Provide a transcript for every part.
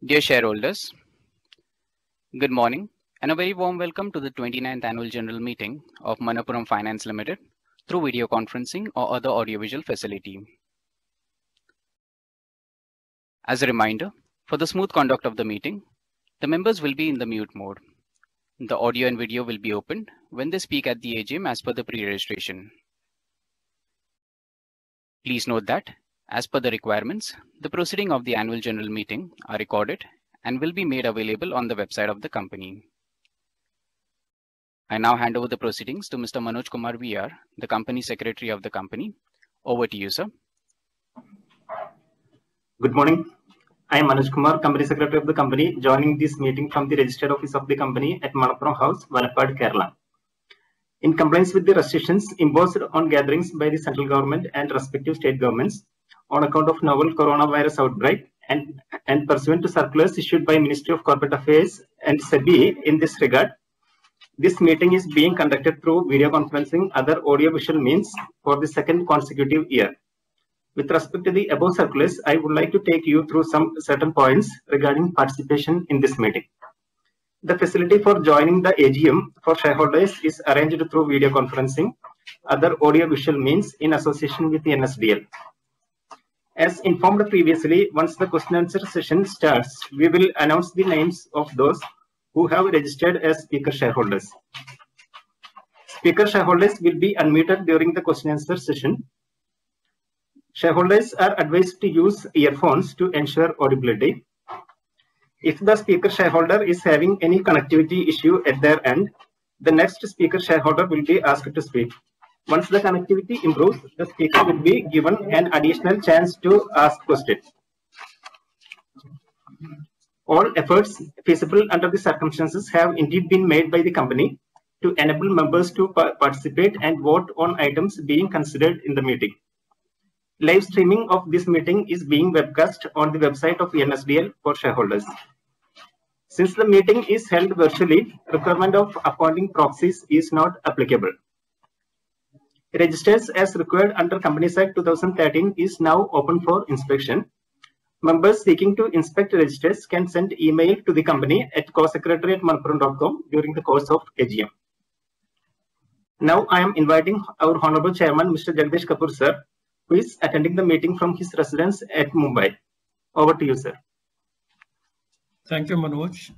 Dear shareholders, good morning and a very warm welcome to the 29th Annual General Meeting of Manappuram Finance Limited through video conferencing or other audiovisual facility. As a reminder, for the smooth conduct of the meeting, the members will be in the mute mode. The audio and video will be opened when they speak at the AGM as per the pre-registration. Please note that, as per the requirements, the proceeding of the annual general meeting are recorded and will be made available on the website of the company. I now hand over the proceedings to Mr. Manoj Kumar VR, the Company Secretary of the company. Over to you, sir. Good morning. I am Manoj Kumar, Company Secretary of the company, joining this meeting from the registered office of the company at Manappuram House, Valapad, Kerala. In compliance with the restrictions imposed on gatherings by the central government and respective state governments on account of novel coronavirus outbreak and pursuant to circulars issued by Ministry of Corporate Affairs and SEBI in this regard, this meeting is being conducted through video conferencing, other audiovisual means for the second consecutive year. With respect to the above circulars, I would like to take you through some certain points regarding participation in this meeting. The facility for joining the AGM for shareholders is arranged through video conferencing, other audiovisual means in association with the NSDL. As informed previously, once the question and answer session starts, we will announce the names of those who have registered as speaker shareholders. Speaker shareholders will be unmuted during the question and answer session. Shareholders are advised to use earphones to ensure audibility. If the speaker shareholder is having any connectivity issue at their end, the next speaker shareholder will be asked to speak. Once the connectivity improves, the speaker will be given an additional chance to ask questions. All efforts feasible under the circumstances have indeed been made by the company to enable members to participate and vote on items being considered in the meeting. Live streaming of this meeting is being webcast on the website of NSDL for shareholders. Since the meeting is held virtually, requirement of appointing proxies is not applicable. Registers as required under Companies Act 2013 is now open for inspection. Members seeking to inspect registers can send email to the company at co-secretary@manappuram.com during the course of AGM. Now I am inviting our Honorable Chairman, Mr. Jagdish Kapoor, sir, who is attending the meeting from his residence at Mumbai. Over to you, sir. Thank you, Manoj.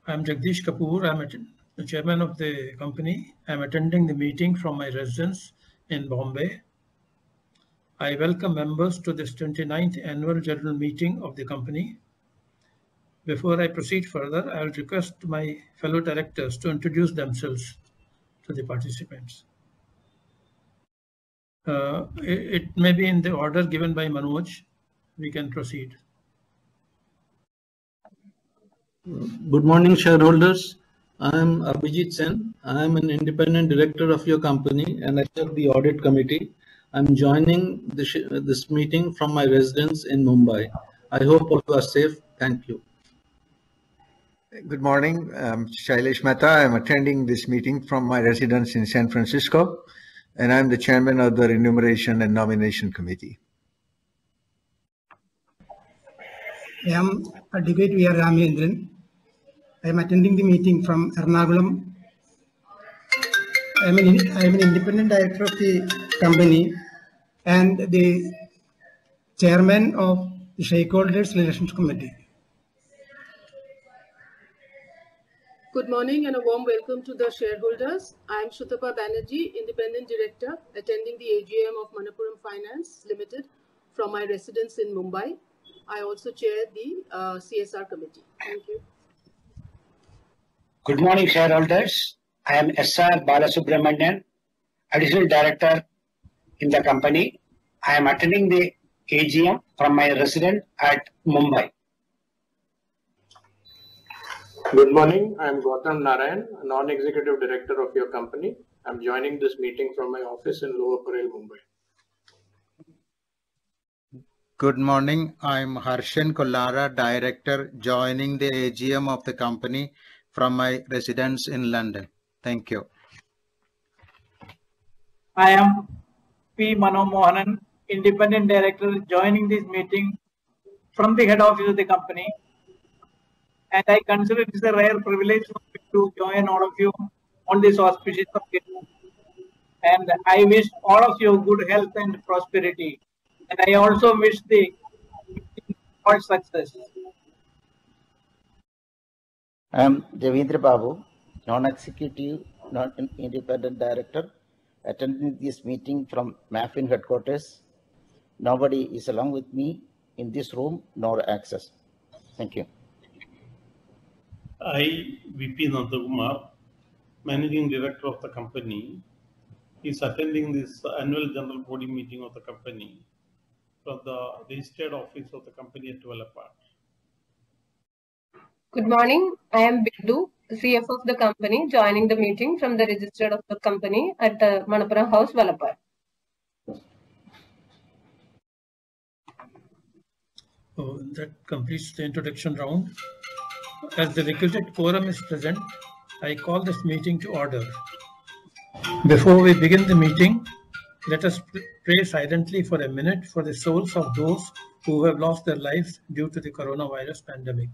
I am Jagdish Kapoor. I am the chairman of the company. I am attending the meeting from my residence in Bombay. I welcome members to this 29th annual general meeting of the company. Before I proceed further, I will request my fellow directors to introduce themselves to the participants. It may be in the order given by Manoj. We can proceed. Good morning, shareholders. I am Abhijit Sen. I am an independent director of your company and I serve the audit committee. I am joining this meeting from my residence in Mumbai. I hope all are safe. Thank you. Good morning. I'm Shailesh Mehta. I am attending this meeting from my residence in San Francisco, and I'm the chairman of the Remuneration and Nomination Committee. I am Advocate V.R. Ramendran. I am attending the meeting from Ernakulam. I am an independent director of the company and the chairman of the Stakeholders Relations Committee. Good morning and a warm welcome to the shareholders. I am Shrutapa Banerjee, independent director, attending the AGM of Manappuram Finance Limited from my residence in Mumbai. I also chair the CSR committee. Thank you. Good morning, shareholders. I am S.R. Balasubramanian, additional director in the company. I am attending the AGM from my residence at Mumbai. Good morning. I am Gautam Narayan, non-executive director of your company. I am joining this meeting from my office in Lower Parel, Mumbai. Good morning. I am Harshan Kollara, director, joining the AGM of the company from my residence in London. Thank you. I am P. Manomohanan, independent director, joining this meeting from the head office of the company. And I consider it is a rare privilege for me to join all of you on this auspicious occasion. And I wish all of you good health and prosperity. And I also wish the all success. I am Javindra Babu, non-executive, non-independent director, attending this meeting from MAFIN headquarters. Nobody is along with me in this room nor access. Thank you. I, VP Nandakumar, Managing Director of the company, is attending this annual general body meeting of the company from the registered office of the company at Valapad. Good morning. I am Bindu, CFO of the company, joining the meeting from the registered of the company at Manappuram House, Valapad. So that completes the introduction round. As the requisite quorum is present, I call this meeting to order. Before we begin the meeting, let us pray silently for a minute for the souls of those who have lost their lives due to the coronavirus pandemic.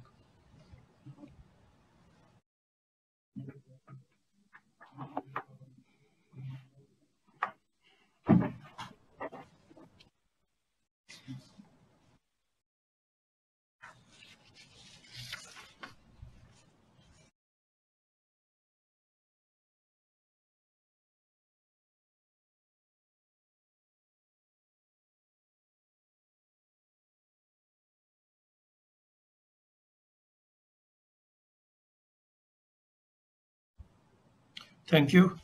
Thank you.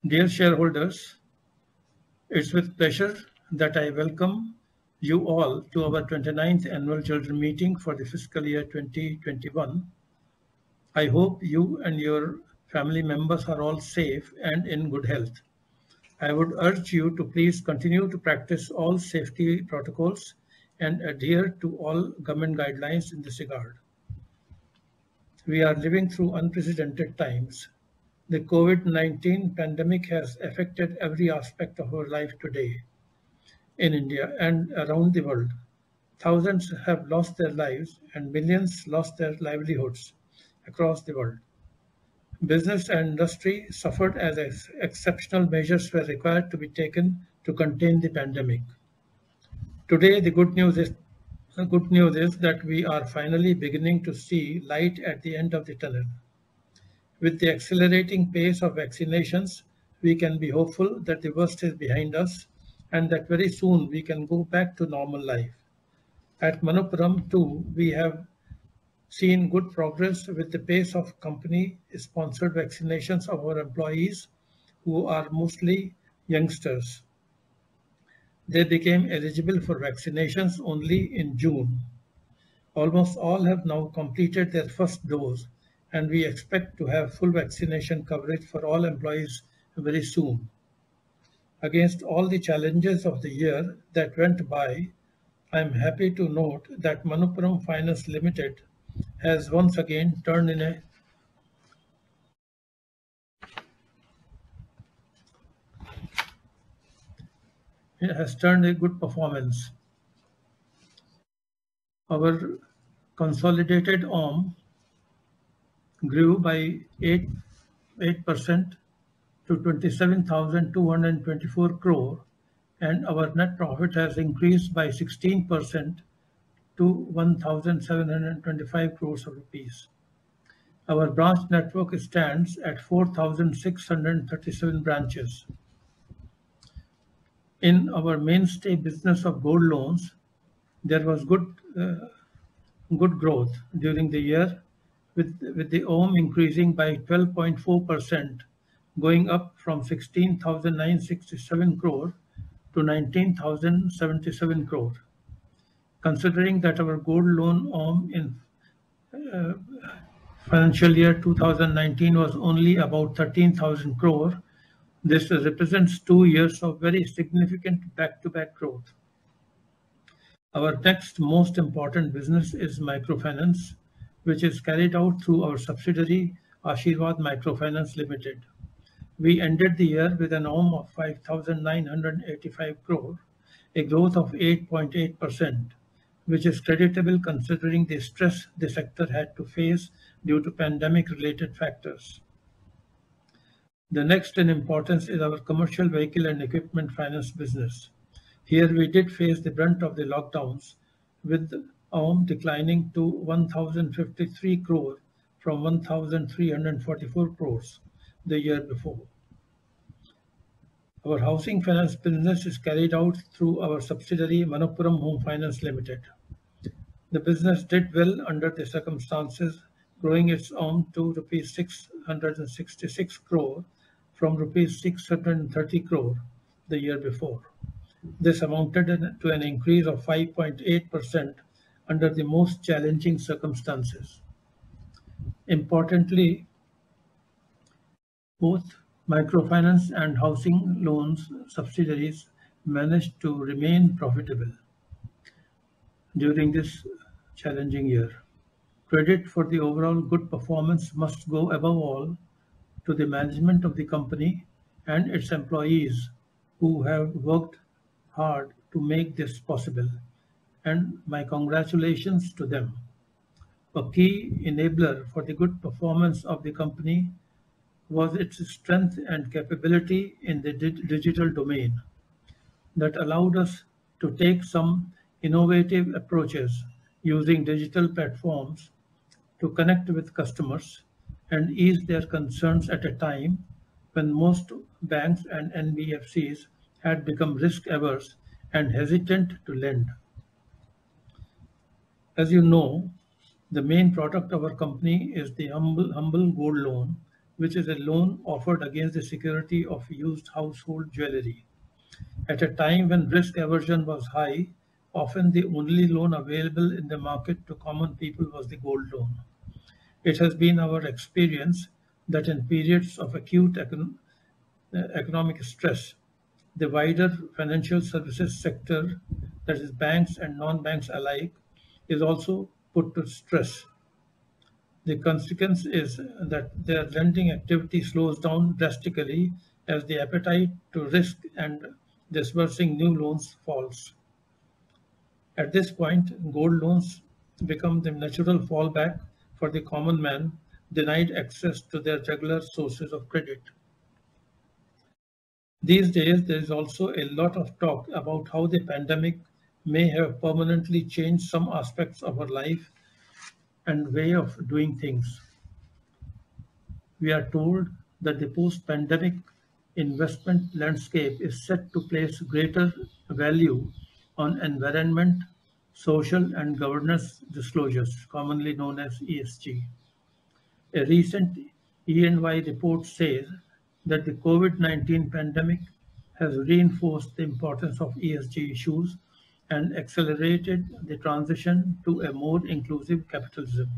Dear shareholders, it's with pleasure that I welcome you all to our 29th annual general meeting for the fiscal year 2021. I hope you and your family members are all safe and in good health. I would urge you to please continue to practice all safety protocols and adhere to all government guidelines in this regard. We are living through unprecedented times. The COVID-19 pandemic has affected every aspect of our life today. In India and around the world, thousands have lost their lives and millions lost their livelihoods across the world. Business and industry suffered as exceptional measures were required to be taken to contain the pandemic. Today, the good news is that we are finally beginning to see light at the end of the tunnel. With the accelerating pace of vaccinations, we can be hopeful that the worst is behind us and that very soon we can go back to normal life. At Manappuram too, we have seen good progress with the pace of company-sponsored vaccinations of our employees, who are mostly youngsters. They became eligible for vaccinations only in June. Almost all have now completed their first dose, and we expect to have full vaccination coverage for all employees very soon. Against all the challenges of the year that went by, I am happy to note that Manappuram Finance Limited has once again turned in a good performance. Our consolidated OM grew by 8% to 27,224 crore, and our net profit has increased by 16% to 1,725 crores of rupees. Our branch network stands at 4,637 branches. In our mainstay business of gold loans, there was good growth during the year, with the OM increasing by 12.4%, going up from 16,967 crore to 19,077 crore. Considering that our gold loan OM in financial year 2019 was only about 13,000 crore, this represents 2 years of very significant back-to-back growth. Our next most important business is microfinance, which is carried out through our subsidiary Ashirwad Microfinance Limited. We ended the year with an AUM of 5,985 crore, a growth of 8.8%, which is creditable considering the stress the sector had to face due to pandemic-related factors. The next in importance is our commercial vehicle and equipment finance business. Here we did face the brunt of the lockdowns, with AUM declining to 1,053 crore from 1,344 crores the year before. Our housing finance business is carried out through our subsidiary Manappuram Home Finance Limited. The business did well under the circumstances, growing its AUM to rupees 666 crore from rupees 630 crore the year before. This amounted to an increase of 5.8% under the most challenging circumstances. Importantly, both microfinance and housing loans subsidiaries managed to remain profitable during this challenging year. Credit for the overall good performance must go above all to the management of the company and its employees who have worked hard to make this possible, and my congratulations to them. A key enabler for the good performance of the company was its strength and capability in the digital domain that allowed us to take some innovative approaches using digital platforms to connect with customers and ease their concerns at a time when most banks and NBFCs had become risk-averse and hesitant to lend. As you know, the main product of our company is the humble gold loan, which is a loan offered against the security of used household jewelry. At a time when risk aversion was high, often the only loan available in the market to common people was the gold loan. It has been our experience that in periods of acute economic stress, the wider financial services sector, that is banks and non-banks alike, is also put to stress. The consequence is that their lending activity slows down drastically as the appetite to risk and disbursing new loans falls. At this point, gold loans become the natural fallback for the common man denied access to their regular sources of credit. These days, there is also a lot of talk about how the pandemic may have permanently changed some aspects of our life and way of doing things. We are told that the post-pandemic investment landscape is set to place greater value on environment, social and governance disclosures, commonly known as ESG. A recent E&Y report says that the COVID-19 pandemic has reinforced the importance of ESG issues and accelerated the transition to a more inclusive capitalism.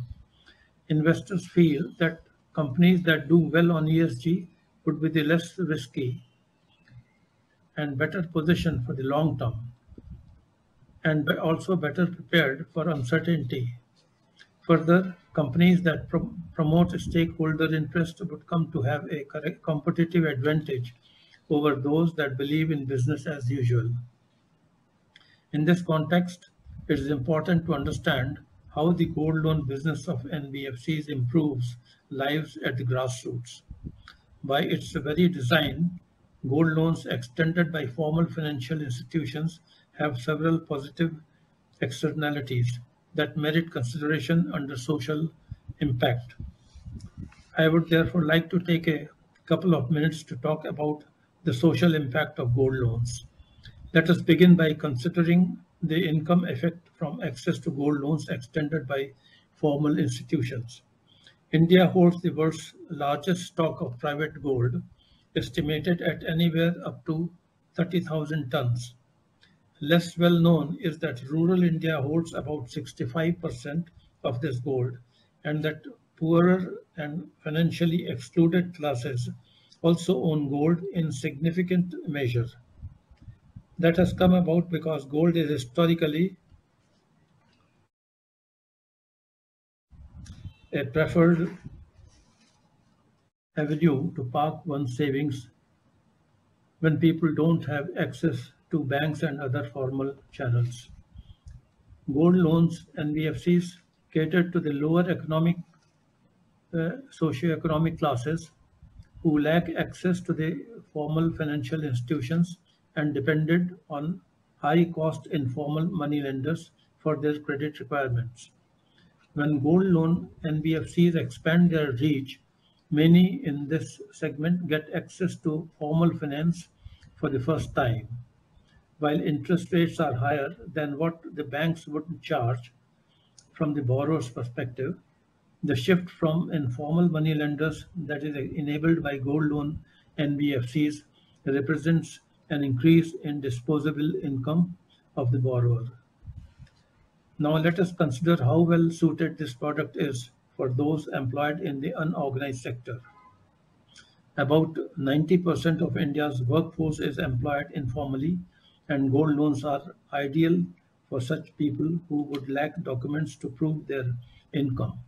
Investors feel that companies that do well on ESG would be the less risky and better positioned for the long term, and also better prepared for uncertainty. Further, companies that promote stakeholder interest would come to have a competitive advantage over those that believe in business as usual. In this context, it is important to understand how the gold loan business of NBFCs improves lives at the grassroots. By its very design, gold loans extended by formal financial institutions have several positive externalities that merit consideration under social impact. I would therefore like to take a couple of minutes to talk about the social impact of gold loans. Let us begin by considering the income effect from access to gold loans extended by formal institutions. India holds the world's largest stock of private gold, estimated at anywhere up to 30,000 tons. Less well known is that rural India holds about 65% of this gold, and that poorer and financially excluded classes also own gold in significant measure. That has come about because gold is historically a preferred avenue to park one's savings when people don't have access to banks and other formal channels. Gold loans, NBFCs, cater to the lower socioeconomic classes who lack access to the formal financial institutions and depended on high-cost informal money lenders for their credit requirements. When gold loan NBFCs expand their reach, many in this segment get access to formal finance for the first time. While interest rates are higher than what the banks would charge from the borrower's perspective, the shift from informal money lenders that is enabled by gold loan NBFCs represents an increase in disposable income of the borrower. Now let us consider how well suited this product is for those employed in the unorganized sector. About 90% of India's workforce is employed informally, and gold loans are ideal for such people who would lack documents to prove their income.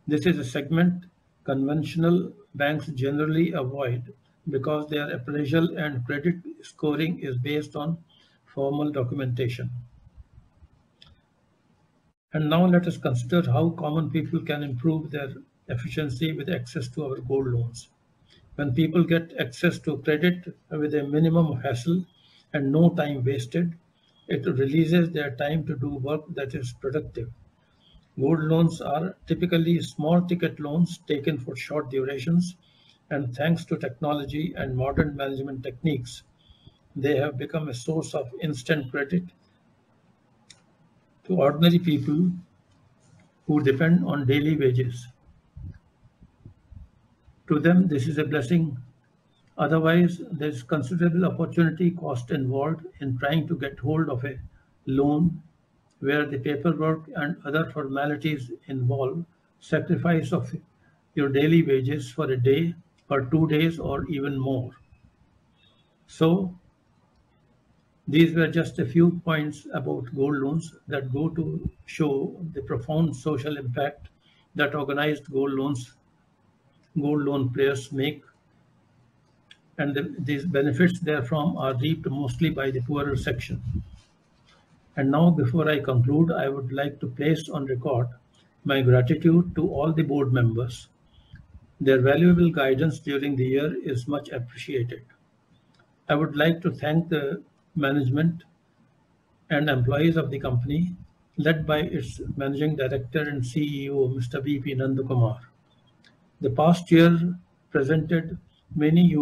This is a segment conventional banks generally avoid because their appraisal and credit scoring is based on formal documentation. And now let us consider how common people can improve their efficiency with access to our gold loans. When people get access to credit with a minimum of hassle and no time wasted, it releases their time to do work that is productive. Gold loans are typically small ticket loans taken for short durations, and thanks to technology and modern management techniques, they have become a source of instant credit to ordinary people who depend on daily wages. To them, this is a blessing. Otherwise, there is considerable opportunity cost involved in trying to get hold of a loan where the paperwork and other formalities involve sacrifice of your daily wages for a day or 2 days or even more. So, these were just a few points about gold loans that go to show the profound social impact that organized gold loan players make, and these benefits therefrom are reaped mostly by the poorer section. And now, before I conclude, I would like to place on record my gratitude to all the board members. Their valuable guidance during the year is much appreciated. I would like to thank the management and employees of the company, led by its Managing Director and CEO, Mr. V.P. Nandakumar. The past year presented many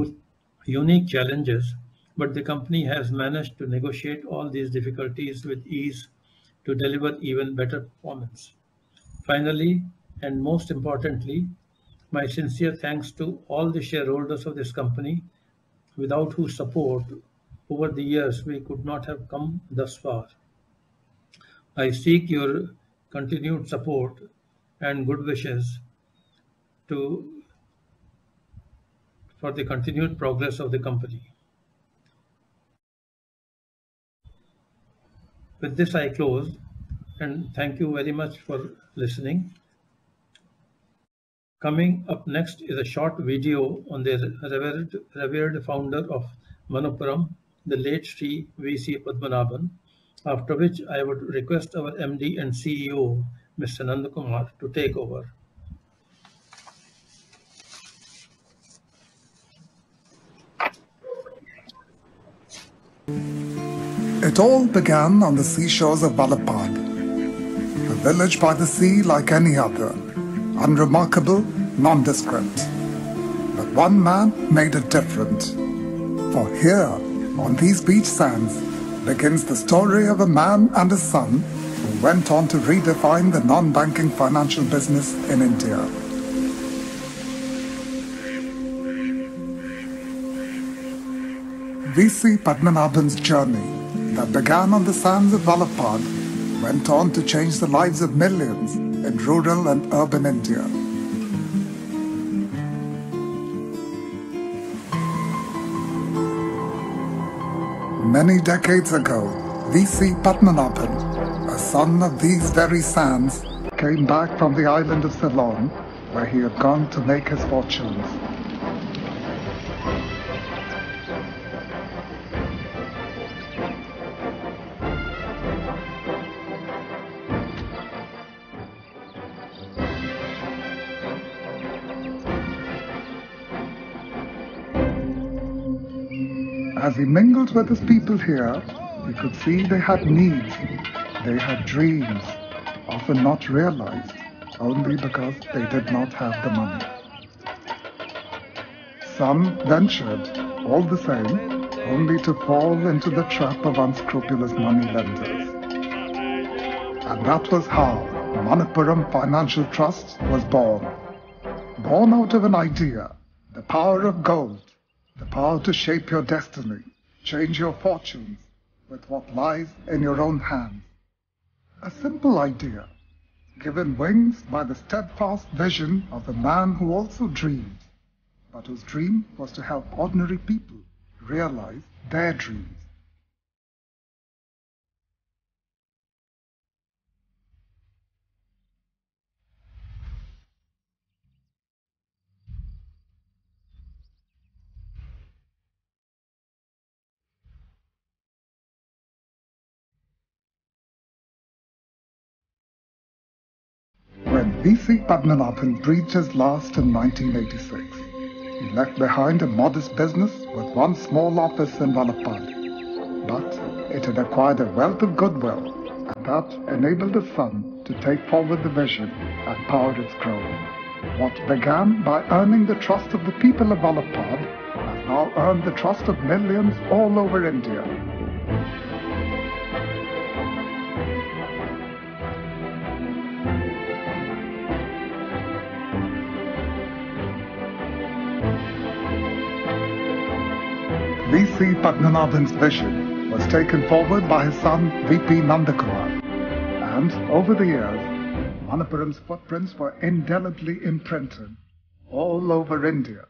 unique challenges, but the company has managed to negotiate all these difficulties with ease to deliver even better performance. Finally, and most importantly, my sincere thanks to all the shareholders of this company, without whose support over the years we could not have come thus far. I seek your continued support and good wishes for the continued progress of the company. With this, I close, and thank you very much for listening. Coming up next is a short video on the revered founder of Manappuram, the late Sri V.C. Padmanabhan, after which I would request our MD and CEO, Mr. Nandakumar, to take over. It all began on the seashores of Balapad, a village by the sea like any other, unremarkable, nondescript. But one man made it different. For here, on these beach sands, begins the story of a man and a son who went on to redefine the non-banking financial business in India. V.C. Padmanabhan's journey that began on the sands of Balapad went on to change the lives of millions in rural and urban India. Many decades ago, V.C. Padmanabhan, a son of these very sands, came back from the island of Ceylon where he had gone to make his fortunes. As he mingled with his people here, he could see they had needs, they had dreams, often not realized, only because they did not have the money. Some ventured, all the same, only to fall into the trap of unscrupulous money lenders. And that was how Manappuram Financial Trust was born. Born out of an idea, the power of gold, the power to shape your destiny, change your fortunes with what lies in your own hands. A simple idea, given wings by the steadfast vision of the man who also dreamed, but whose dream was to help ordinary people realize their dreams. When V.C. Padmanabhan breathed his last in 1986, he left behind a modest business with one small office in Valapad. But it had acquired a wealth of goodwill, and that enabled his son to take forward the vision and power its growth. What began by earning the trust of the people of Valapad has now earned the trust of millions all over India. V.C. Padmanabhan's vision was taken forward by his son V.P. Nandakumar, and over the years, Manappuram's footprints were indelibly imprinted all over India.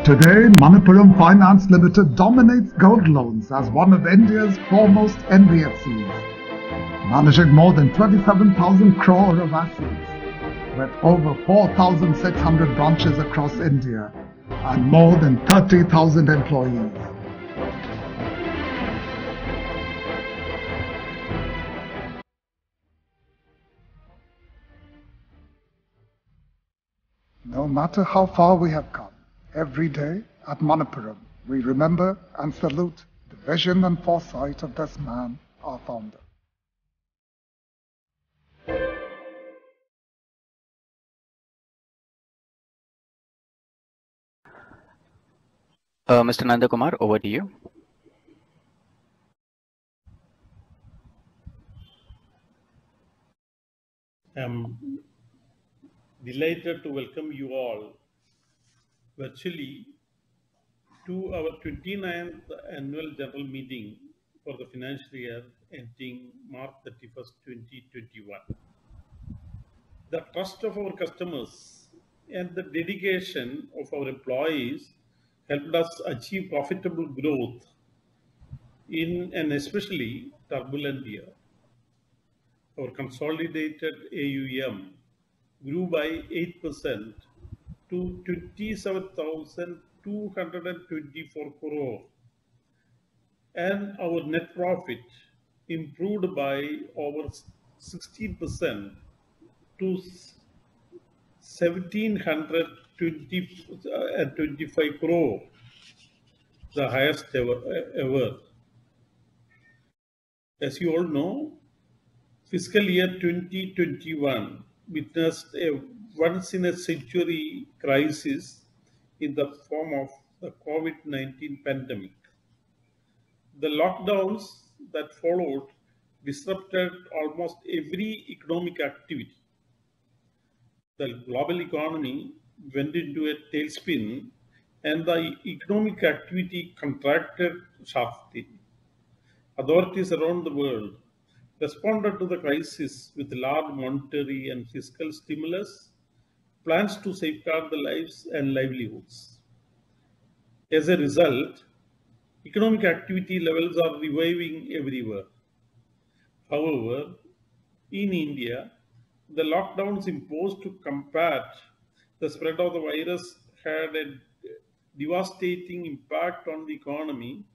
Today, Manappuram Finance Limited dominates gold loans as one of India's foremost NBFCs, managing more than 27,000 crore of assets, with over 4,600 branches across India and more than 30,000 employees. No matter how far we have come, every day at Manappuram, we remember and salute the vision and foresight of this man, our founder. Mr. Nandakumar, over to you. I'm delighted to welcome you all virtually to our 29th annual general meeting for the financial year ending March 31st, 2021. The trust of our customers and the dedication of our employees helped us achieve profitable growth in an especially turbulent year. Our consolidated AUM grew by 8% to 27,224 crore, and our net profit improved by over 16% to 1,725 crore, the highest ever. As you all know, fiscal year 2021 witnessed a once-in-a-century crisis in the form of the COVID-19 pandemic. The lockdowns that followed disrupted almost every economic activity. The global economy went into a tailspin and the economic activity contracted sharply. authorities around the world responded to the crisis with large monetary and fiscal stimulus, plans to safeguard the lives and livelihoods. As a result, economic activity levels are reviving everywhere. However, in India, the lockdowns imposed to combat the spread of the virus had a devastating impact on the economy,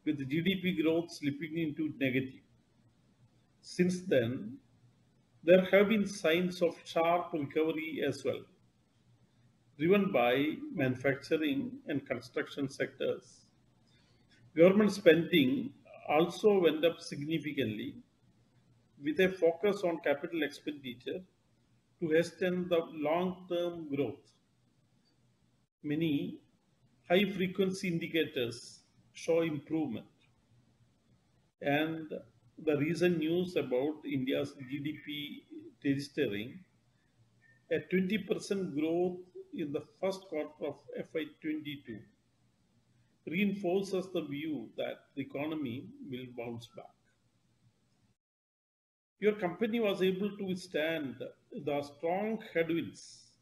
with GDP growth slipping into negative. Since then, there have been signs of sharp recovery as well, driven by manufacturing and construction sectors. Government spending also went up significantly, with a focus on capital expenditure to hasten the long-term growth. Many high-frequency indicators show improvement, and the recent news about India's GDP registering a 20% growth in the first quarter of FY22 reinforces the view that the economy will bounce back. Your company was able to withstand the strong headwinds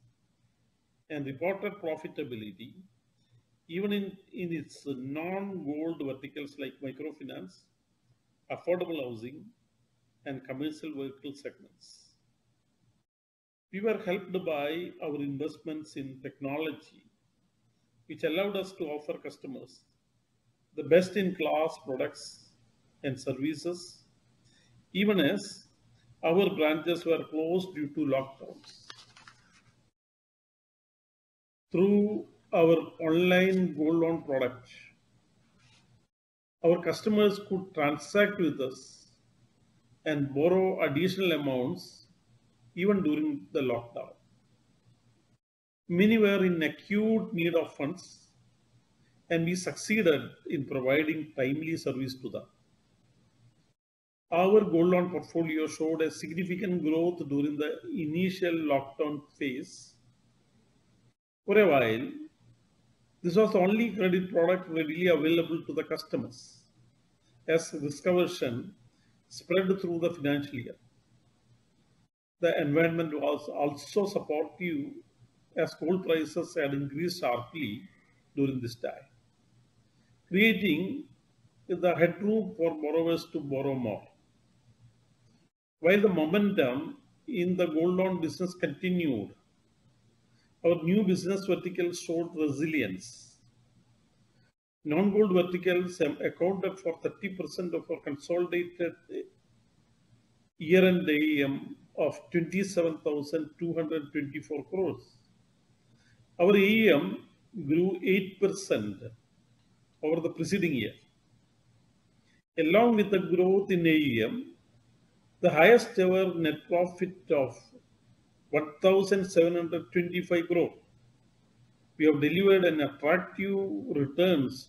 and reported profitability even in its non-gold verticals like microfinance, affordable housing, and commercial vehicle segments. We were helped by our investments in technology, which allowed us to offer customers the best-in-class products and services, even as our branches were closed due to lockdowns. Through our online gold loan product, our customers could transact with us and borrow additional amounts even during the lockdown. Many were in acute need of funds, and we succeeded in providing timely service to them. Our gold loan portfolio showed a significant growth during the initial lockdown phase. For a while, this was the only credit product readily available to the customers, as risk aversion spread through the financial year. The environment was also supportive, as gold prices had increased sharply during this time, creating the headroom for borrowers to borrow more. While the momentum in the gold loan business continued, our new business verticals showed resilience. Non-gold verticals accounted for 30% of our consolidated year-end AUM of 27,224 crores. Our AUM grew 8% over the preceding year. Along with the growth in AUM, the highest ever net profit of 1,725 crore. We have delivered an attractive returns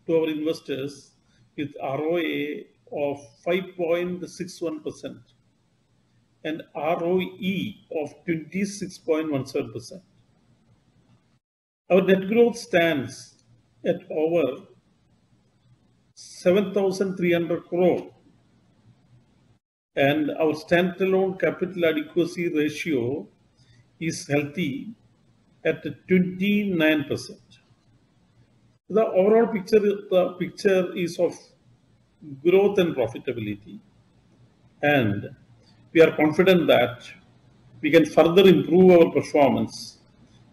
to our investors with ROA of 5.61% and ROE of 26.17%. Our net growth stands at over 7,300 crore, and our standalone capital adequacy ratio is healthy at 29%. The overall picture is of growth and profitability, and we are confident that we can further improve our performance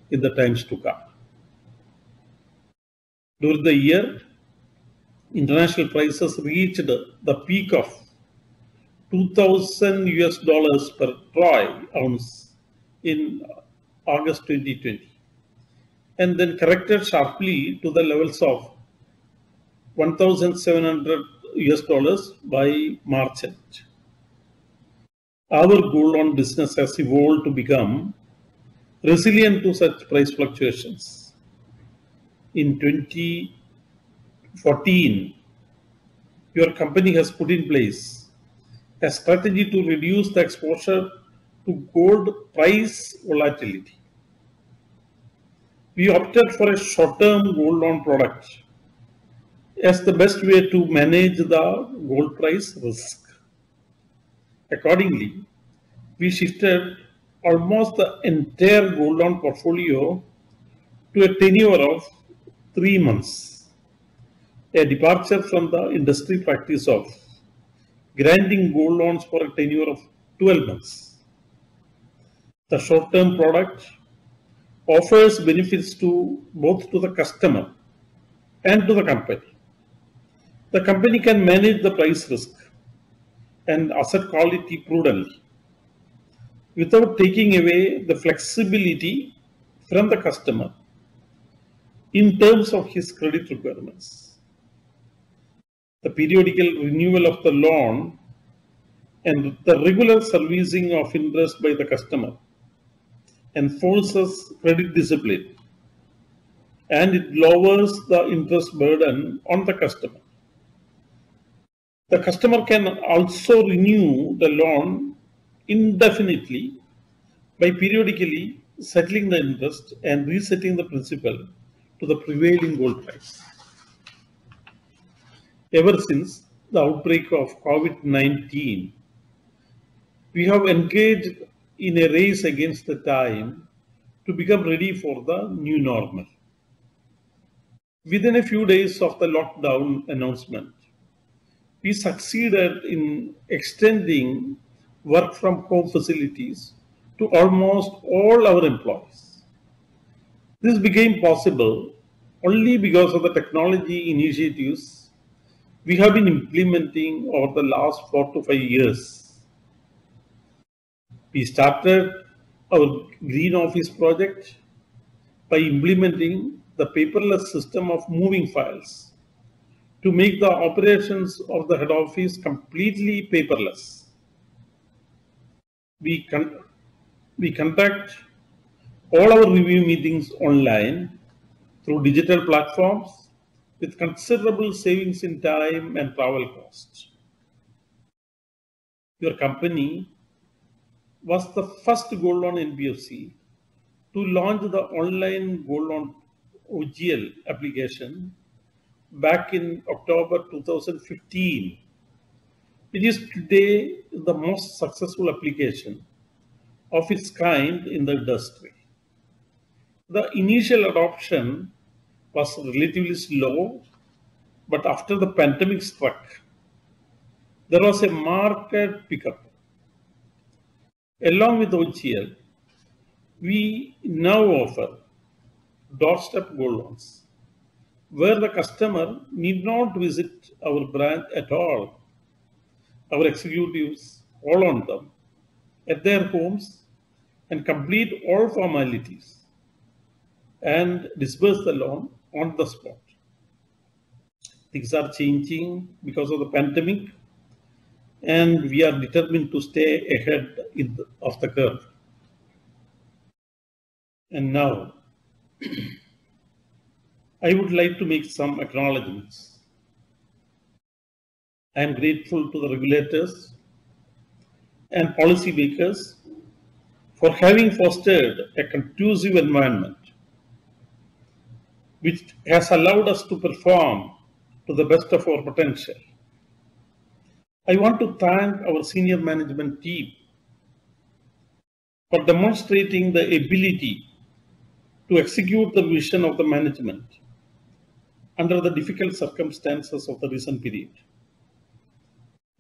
in the times to come. During the year, international prices reached the peak of $2,000 per troy ounce in August 2020, and then corrected sharply to the levels of $1,700 by March end. Our gold loan business has evolved to become resilient to such price fluctuations. In 2014, your company has put in place a strategy to reduce the exposure to gold price volatility. We opted for a short-term gold loan product as the best way to manage the gold price risk. Accordingly, we shifted almost the entire gold loan portfolio to a tenure of 3 months, a departure from the industry practice of granting gold loans for a tenure of 12 months. The short-term product offers benefits both to the customer and to the company. The company can manage the price risk and asset quality prudently without taking away the flexibility from the customer in terms of his credit requirements. The periodical renewal of the loan and the regular servicing of interest by the customer enforces credit discipline, and it lowers the interest burden on the customer. The customer can also renew the loan indefinitely by periodically settling the interest and resetting the principal to the prevailing gold price. Ever since the outbreak of COVID-19, we have engaged in a race against the time to become ready for the new normal. Within a few days of the lockdown announcement, we succeeded in extending work from home facilities to almost all our employees. This became possible only because of the technology initiatives we have been implementing over the last 4 to 5 years. We started our Green Office project by implementing the paperless system of moving files to make the operations of the head office completely paperless. We conduct all our review meetings online through digital platforms with considerable savings in time and travel costs. Your company was the first gold loan NBFC to launch the online gold loan OGL application back in October 2015. It is today the most successful application of its kind in the industry. The initial adoption was relatively slow, but after the pandemic struck, there was a marked pickup. Along with OGL, we now offer doorstep gold loans, where the customer need not visit our branch at all. Our executives call on them at their homes and complete all formalities and disburse the loan on the spot. Things are changing because of the pandemic, and we are determined to stay ahead of the curve. And now, I would like to make some acknowledgements. I am grateful to the regulators and policymakers for having fostered a conducive environment which has allowed us to perform to the best of our potential. I want to thank our senior management team for demonstrating the ability to execute the vision of the management under the difficult circumstances of the recent period.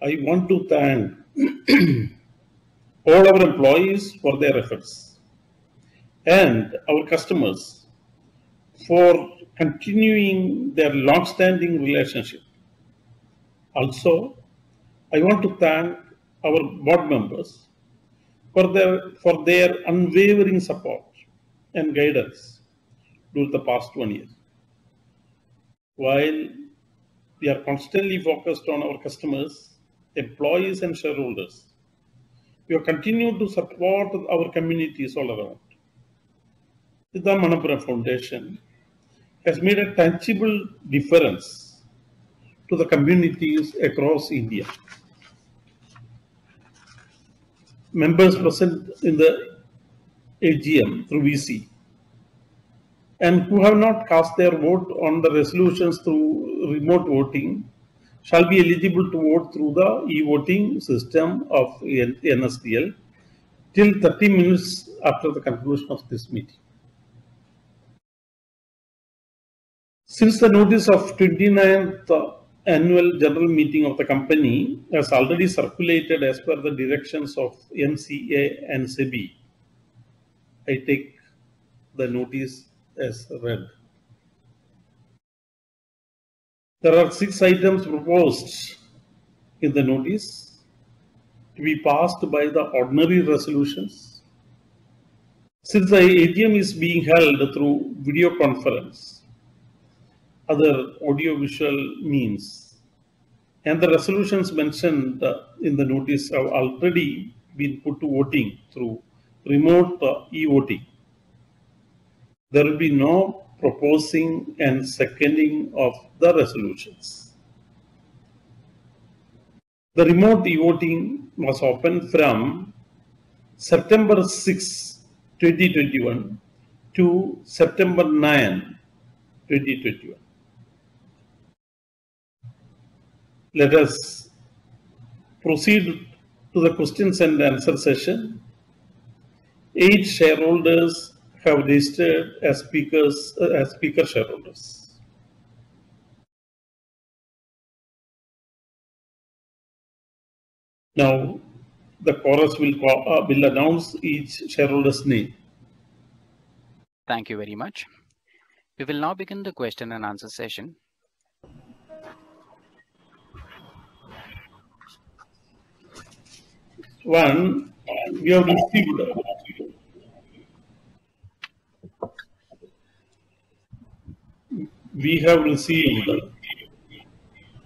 I want to thank all our employees for their efforts and our customers for continuing their long-standing relationship. Also, I want to thank our board members for their unwavering support and guidance during the past 1 year. While we are constantly focused on our customers, employees, and shareholders, we have continued to support our communities all around. The Manappuram Foundation has made a tangible difference to the communities across India. Members present in the AGM through VC and who have not cast their vote on the resolutions through remote voting shall be eligible to vote through the e-voting system of NSDL till 30 minutes after the conclusion of this meeting. Since the notice of 29th annual general meeting of the company has already circulated as per the directions of MCA and SEBI, I take the notice as read. There are 6 items proposed in the notice to be passed by the ordinary resolutions. Since the AGM is being held through video conference, other audio-visual means, and the resolutions mentioned in the notice have already been put to voting through remote e-voting, there will be no proposing and seconding of the resolutions. The remote e-voting was opened from September 6, 2021 to September 9, 2021. Let us proceed to the questions and answer session. 8 shareholders have registered as speaker shareholders. Now, the chorus will announce each shareholder's name. Thank you very much. We will now begin the question and answer session. One, we have received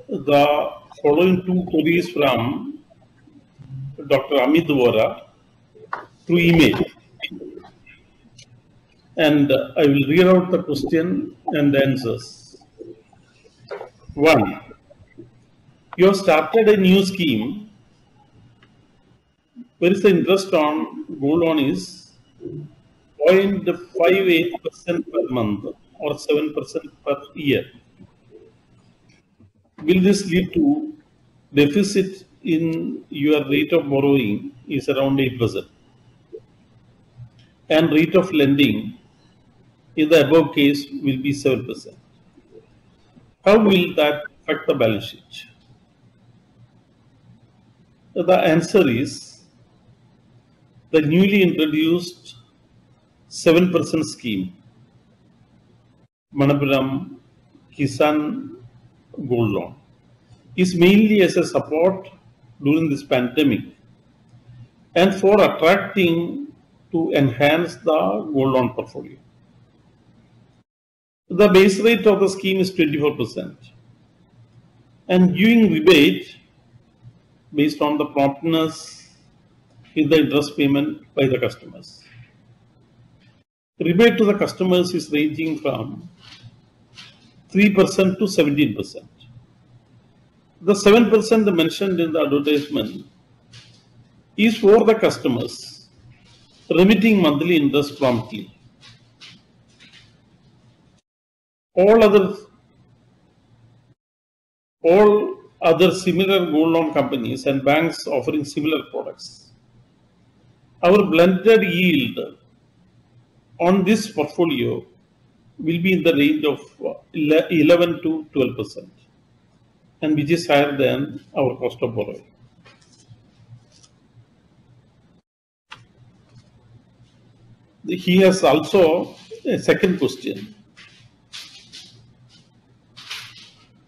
the following 2 queries from Dr. Amit Vora through email. And I will read out the question and answers. 1. You have started a new scheme. Where is the interest on gold loan is 0.58% per month or 7% per year. Will this lead to deficit in your rate of borrowing is around 8%, and rate of lending in the above case will be 7%. How will that affect the balance sheet? The answer is the newly introduced 7% scheme, Manappuram Kisan Gold Loan, is mainly as a support during this pandemic and for attracting to enhance the gold loan portfolio. The base rate of the scheme is 24% and giving rebate based on the promptness in the interest payment by the customers. Rebate to the customers is ranging from 3% to 17%. The 7% mentioned in the advertisement is for the customers remitting monthly interest promptly. All other similar gold loan companies and banks offering similar products, our blended yield on this portfolio will be in the range of 11 to 12%, and which is higher than our cost of borrowing. He has also a second question.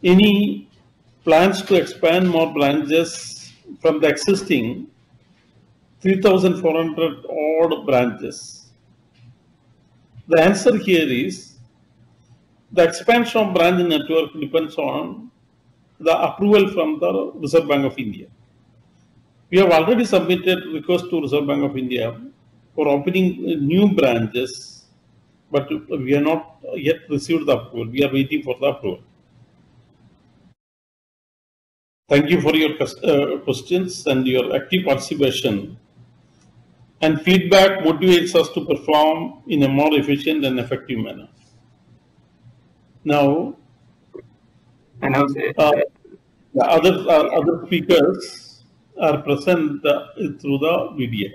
Any plans to expand more branches from the existing 3,400 odd branches? The answer here is the expansion of branch network depends on the approval from the Reserve Bank of India. We have already submitted request to Reserve Bank of India for opening new branches, but we have not yet received the approval. We are waiting for the approval. Thank you for your questions and your active participation. And feedback motivates us to perform in a more efficient and effective manner. Now, And now, the other speakers are present through the video.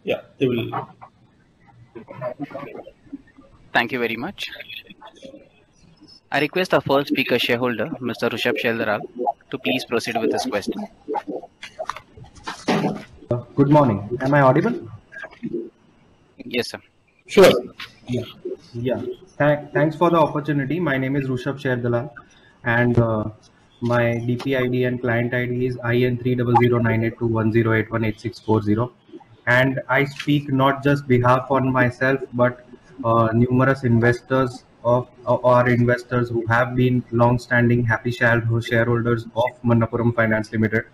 Yeah, they will. Thank you very much. I request our first speaker shareholder, Mr. Rushabh Sheldaral, to please proceed with his question. Good morning. Am I audible? Yes, sir. Sure. Yeah. Thanks for the opportunity. My name is Rushabh Sheldaral, and my DPID and client ID is IN30098210818640. And I speak not just behalf on myself, but numerous investors of our investors who have been long-standing happy shareholders of Manappuram Finance Limited.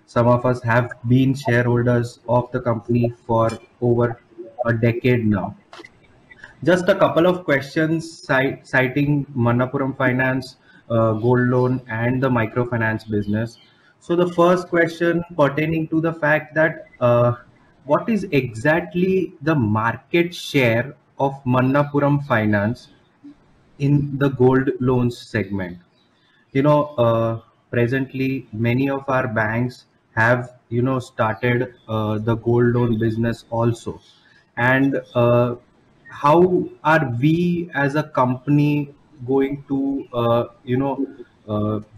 Some of us have been shareholders of the company for over a decade now. Just a couple of questions citing Manappuram Finance, gold loan, and the microfinance business. So the first question pertaining to the fact that what is exactly the market share of Manappuram Finance in the gold loans segment? Presently many of our banks have started the gold loan business also, and how are we as a company going to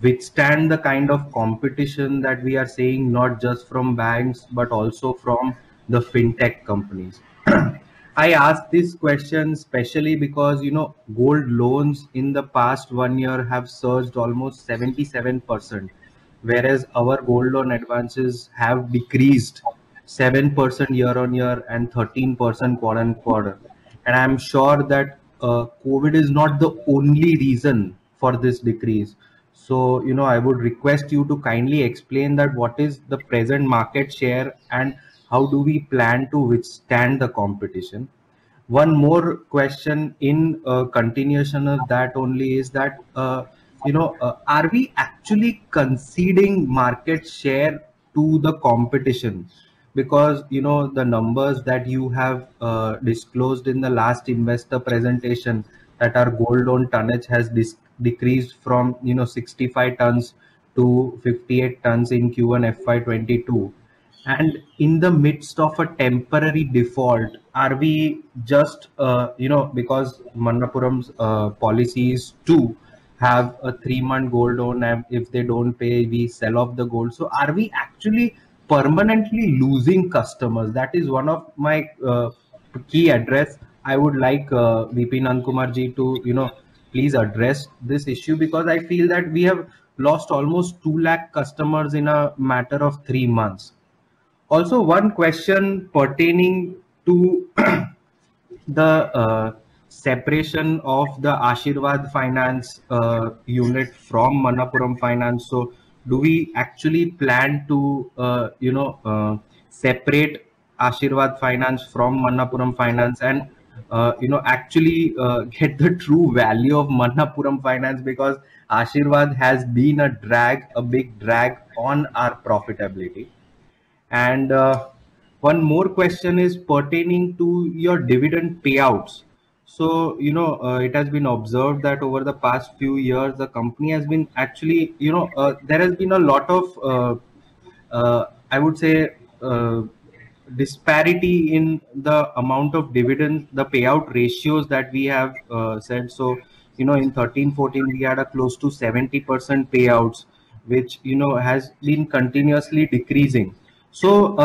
withstand the kind of competition that we are seeing, not just from banks but also from the fintech companies? I ask this question especially because gold loans in the past 1 year have surged almost 77%, whereas our gold loan advances have decreased 7% year on year and 13% quarter on quarter. And I'm sure that COVID is not the only reason for this decrease. So I would request you to kindly explain that what is the present market share and how do we plan to withstand the competition. One more question in continuation of that only is that are we actually conceding market share to the competition? Because the numbers that you have disclosed in the last investor presentation, that our gold loan tonnage has decreased from 65 tons to 58 tons in Q1 FY22, and in the midst of a temporary default, are we just because Manappuram's policy is to have a 3-month gold loan, and if they don't pay, we sell off the gold? So are we actually permanently losing customers? That is one of my key address. I would like VP Nandakumar ji to please address this issue, because I feel that we have lost almost 2 lakh customers in a matter of 3 months. Also, one question pertaining to the separation of the Ashirvad Finance unit from Manappuram Finance. So do we actually plan to separate Ashirvad Finance from Manappuram Finance and actually get the true value of Manappuram Finance, because Ashirvad has been a big drag on our profitability. And one more question is pertaining to your dividend payouts. So it has been observed that over the past few years the company has been actually there has been a lot of I would say disparity in the amount of dividend, the payout ratios that we have said. So in 13-14 we had a close to 70% payouts, which has been continuously decreasing. So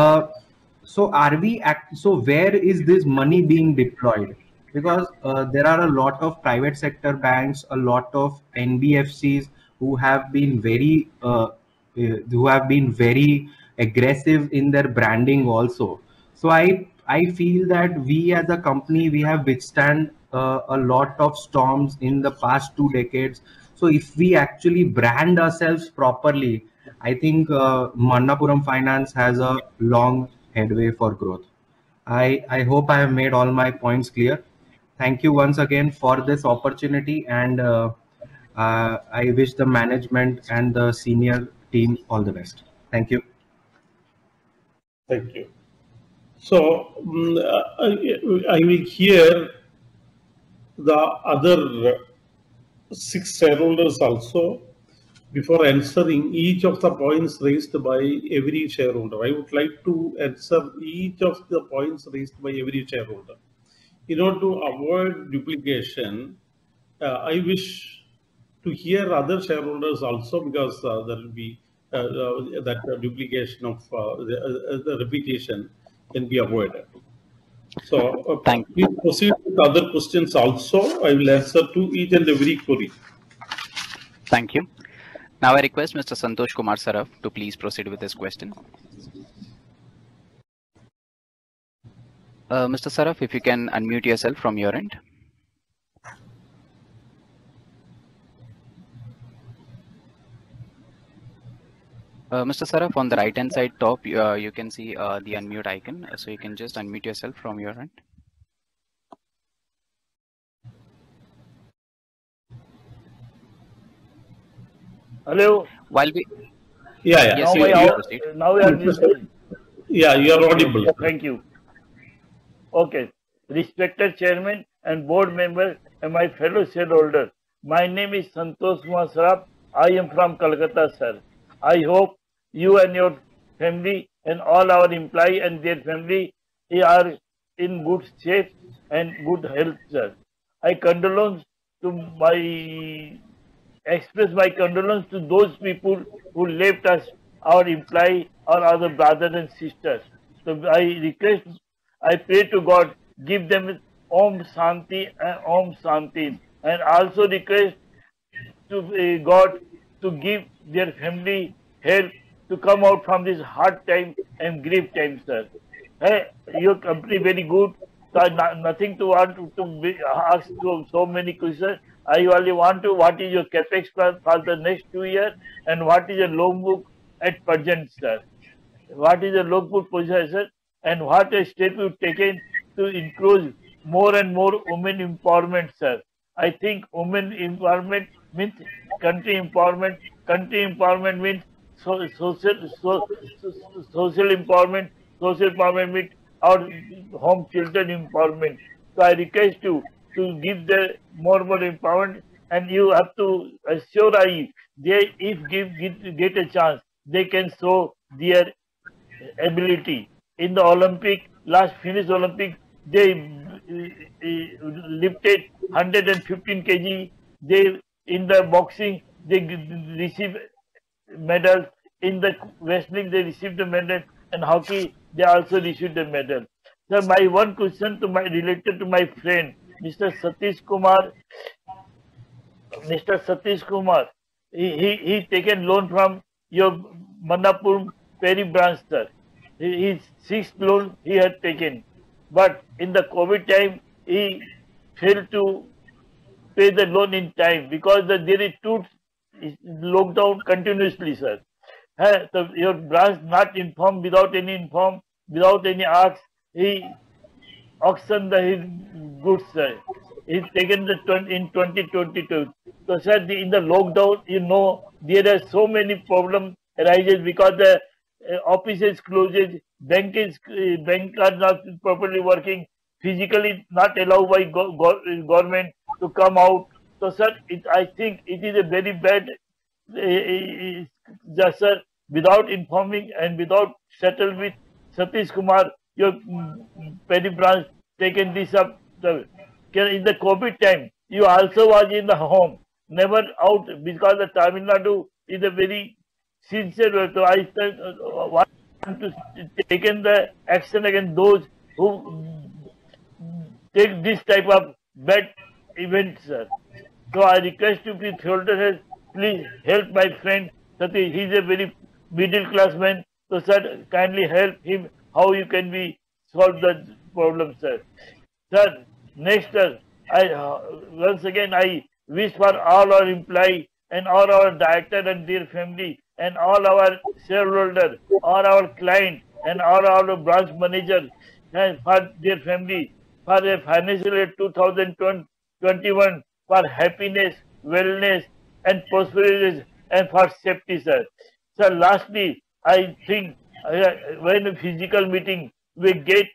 so are we so where is this money being deployed? Because there are a lot of private sector banks, a lot of NBFCs who have been very aggressive in their branding also. So I feel that we as a company, we have withstand a lot of storms in the past 2 decades. So if we actually brand ourselves properly, I think Manappuram Finance has a long headway for growth. I hope I have made all my points clear. Thank you once again for this opportunity, and I wish the management and the senior team all the best. Thank you. Thank you. So I will hear the other 6 shareholders also. Before answering each of the points raised by every shareholder, I would like to answer each of the points raised by every shareholder. In order to avoid duplication, I wish to hear other shareholders also, because there will be that duplication of the repetition can be avoided. So please proceed with other questions also. I will answer to each and every query. Thank you. Now I request Mr. Santosh Kumar Saraf to please proceed with his question. Mr. Saraf, if you can unmute yourself from your end. Mr. Saraf, on the right hand side top, you can see the unmute icon. So you can just unmute yourself from your end. Hello. While we... Yeah. Yes, now you are listening. Yeah, you are audible. Thank you. Okay. Respected Chairman and board members and my fellow shareholders, my name is Santosh Kumar Saraf. I am from Kolkata, sir. I hope you and your family and all our employees and their family are in good shape and good health, sir. I express my condolence to those people who left us, our employee or other brothers and sisters. So I pray to God, give them Om Shanti and Om Shanti, and also request to God to give their family help to come out from this hard time and grief time, sir. Hey, your company very good. So nothing to want to ask so many questions. I only want to, what is your capex plan for the next 2 years, and what is your loan book at present, sir? What is the loan book position, and what a step you've taken to encourage more and more women empowerment, sir? I think women empowerment means country empowerment. Country empowerment means social empowerment. Social empowerment means our home children empowerment. So I request you to give the more empowerment, and you have to assure they get a chance, they can show their ability. In the Olympic, last finished Olympic, they lifted 115 kg. They in the boxing they receive medals. In the wrestling they received the medal, and hockey they also received the medal. So my one question related to my friend Mr. Satish Kumar. Mr. Satish Kumar, he taken loan from your Manapur Perry branch, sir. His 6th loan he had taken, but in the COVID time he failed to pay the loan in time because there is 2 lockdown continuously, sir. So your branch not informed, without any ask, he auctioned his goods, sir. He's taken in 2022. So, sir, in the lockdown, there are so many problems arises because the offices closes, bank are not properly working, physically not allowed by government to come out. So, sir, I think it is a very bad, sir, without informing and without settle with Satish Kumar, your petty branch taken this up. In the COVID time, you also was in the home, never out, because the Tamil Nadu is a very sincere way. So I want to take the action against those who take this type of bad events, sir. So I request you, please help my friend Satish. He is a very middle class man. So, sir, kindly help him how you can solve the problem, sir. Sir, next, sir, once again I wish for all our employees and all our director and their family and all our shareholders, all our clients and all our branch managers and for their family for the financial year 2021 for happiness, wellness and prosperity and for safety, sir. Sir, lastly, I think when a physical meeting we get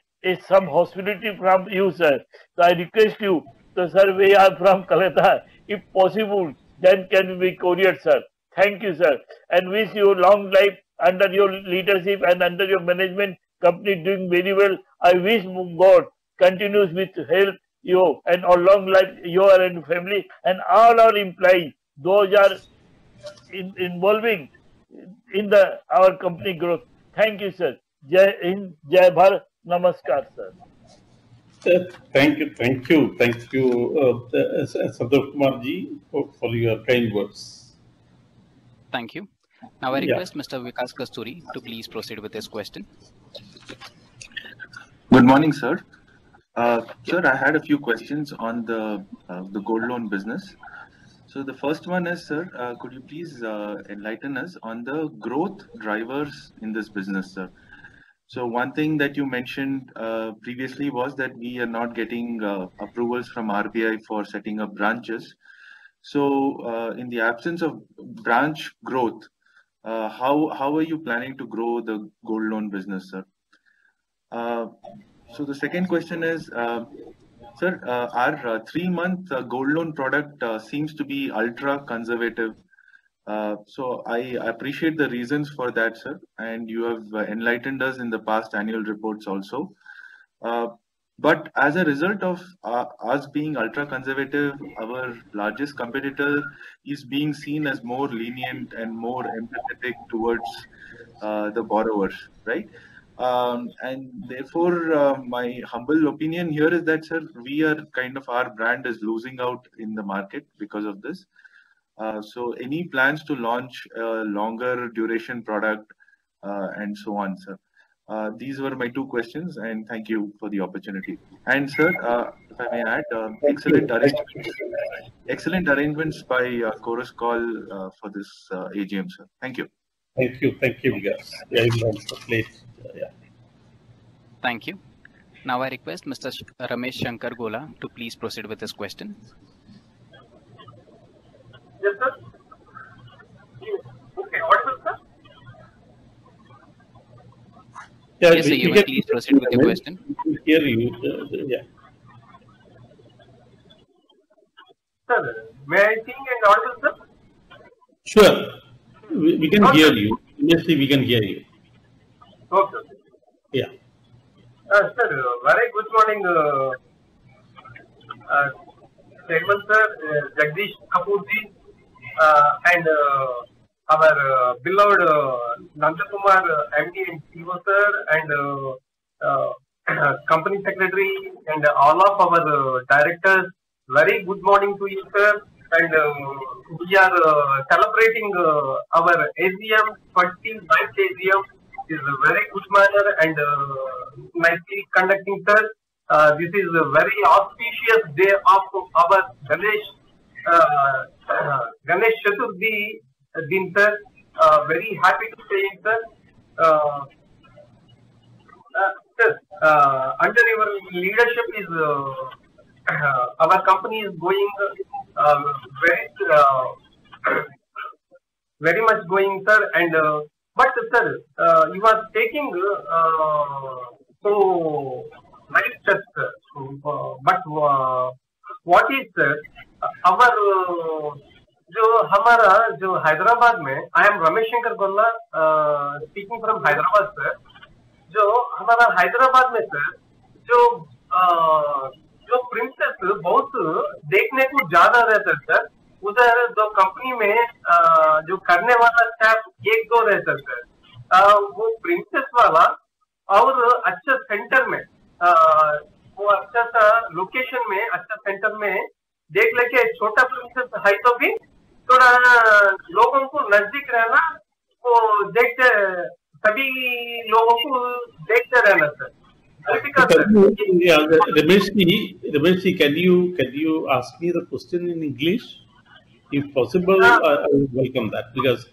some hospitality from you, sir. So I request you. So, sir, we are from Kolkata. if possible, then can be couriered, sir. Thank you, sir, and wish you long life under your leadership and under your management. Company doing very well. I wish God continues with health, you and a long life, you and family, and all our employees. Those are involving in our company growth. Thank you, sir. Jai Hind, Jai Bharat, Namaskar, sir. Thank you, Santosh Kumar ji, for your kind words. Thank you. Now I request Mr. Vikas Kasturi to please proceed with his question. Good morning, sir. Sir, I had a few questions on the gold loan business. So the first one is, sir, could you please enlighten us on the growth drivers in this business, sir? So one thing that you mentioned previously was that we are not getting approvals from RBI for setting up branches. So in the absence of branch growth, how are you planning to grow the gold loan business, sir? So the second question is, sir, our 3-month gold loan product seems to be ultra conservative. So I appreciate the reasons for that, sir, and you have enlightened us in the past annual reports also. But as a result of us being ultra conservative, our largest competitor is being seen as more lenient and more empathetic towards the borrowers, right? And therefore, my humble opinion here is that, sir, our brand is losing out in the market because of this. So any plans to launch a longer duration product and so on, sir? These were my 2 questions, and thank you for the opportunity. And sir, if I may add, excellent arrangements by Chorus Call for this AGM, sir. Thank you. Thank you, Vikas. Thank you. Now I request Mr. Ramesh Shankar Gola to please proceed with his question. Yes, sir. Okay, audible, sir? Yes, sir, you may please proceed with your question. Hear you. Sir, may I sing and audible, sir? Sure. We can hear you. Immediately we can hear you. Okay. Yeah. Sir, very good morning, Chairman sir, Jagdish Kapoor ji, and our beloved Nandakumar MD and CEO sir, and company secretary, and all of our directors. Very good morning to you, sir. And we are celebrating our AGM, 29th AGM. Is a very good manner and nicely conducting, sir. This is a very auspicious day of our Ganesh Chaturthi din, sir. Very happy to say it, sir. Sir, under your leadership is our company is going very much going, sir. And but sir, you are taking so nice steps, sir. But what is, sir, our जो हैदराबाद में, I am Ramesh Shankar Gola, speaking from Hyderabad, sir. जो हमारा हैदराबाद में, sir, जो princess बहुत देखने को ज्यादा रहता है, सर. उधर जो कंपनी में जो करने वाला स्टाफ 1-2 रहता है, सर. वो प्रिंसेस वाला और अच्छा सेंटर में, वो अच्छा सा लोकेशन में, अच्छा सेंटर में देख लेके छोटा प्रिंसेस है तो भी थोड़ा लोगों को नजदीक रहना, वो देखते सभी लोगों को देखते रहना, sir. Ramesh, can you ask me the question in English? If possible, I would welcome that, because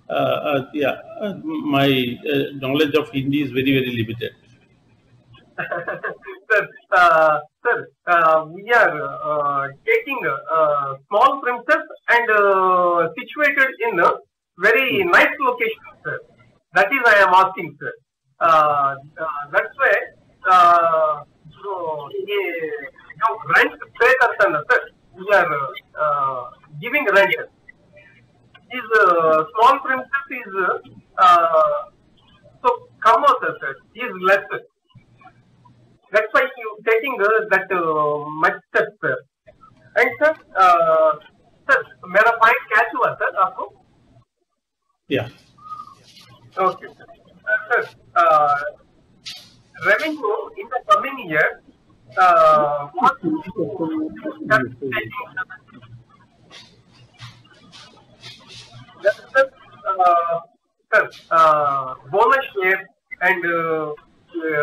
my knowledge of Hindi is very, very limited. Sir, we are taking small premises and situated in a very nice location, sir. That is I am asking, sir. That's why जो ये जो rent pay करता है ना, sir, we are giving rent. His small premises is so commercial, sir. Is less. That's why you taking that much step, sir. And sir, sir, मेरा point catch हुआ sir आपको? Yeah. Okay, sir. Sir, revenue in the coming year, bonus share and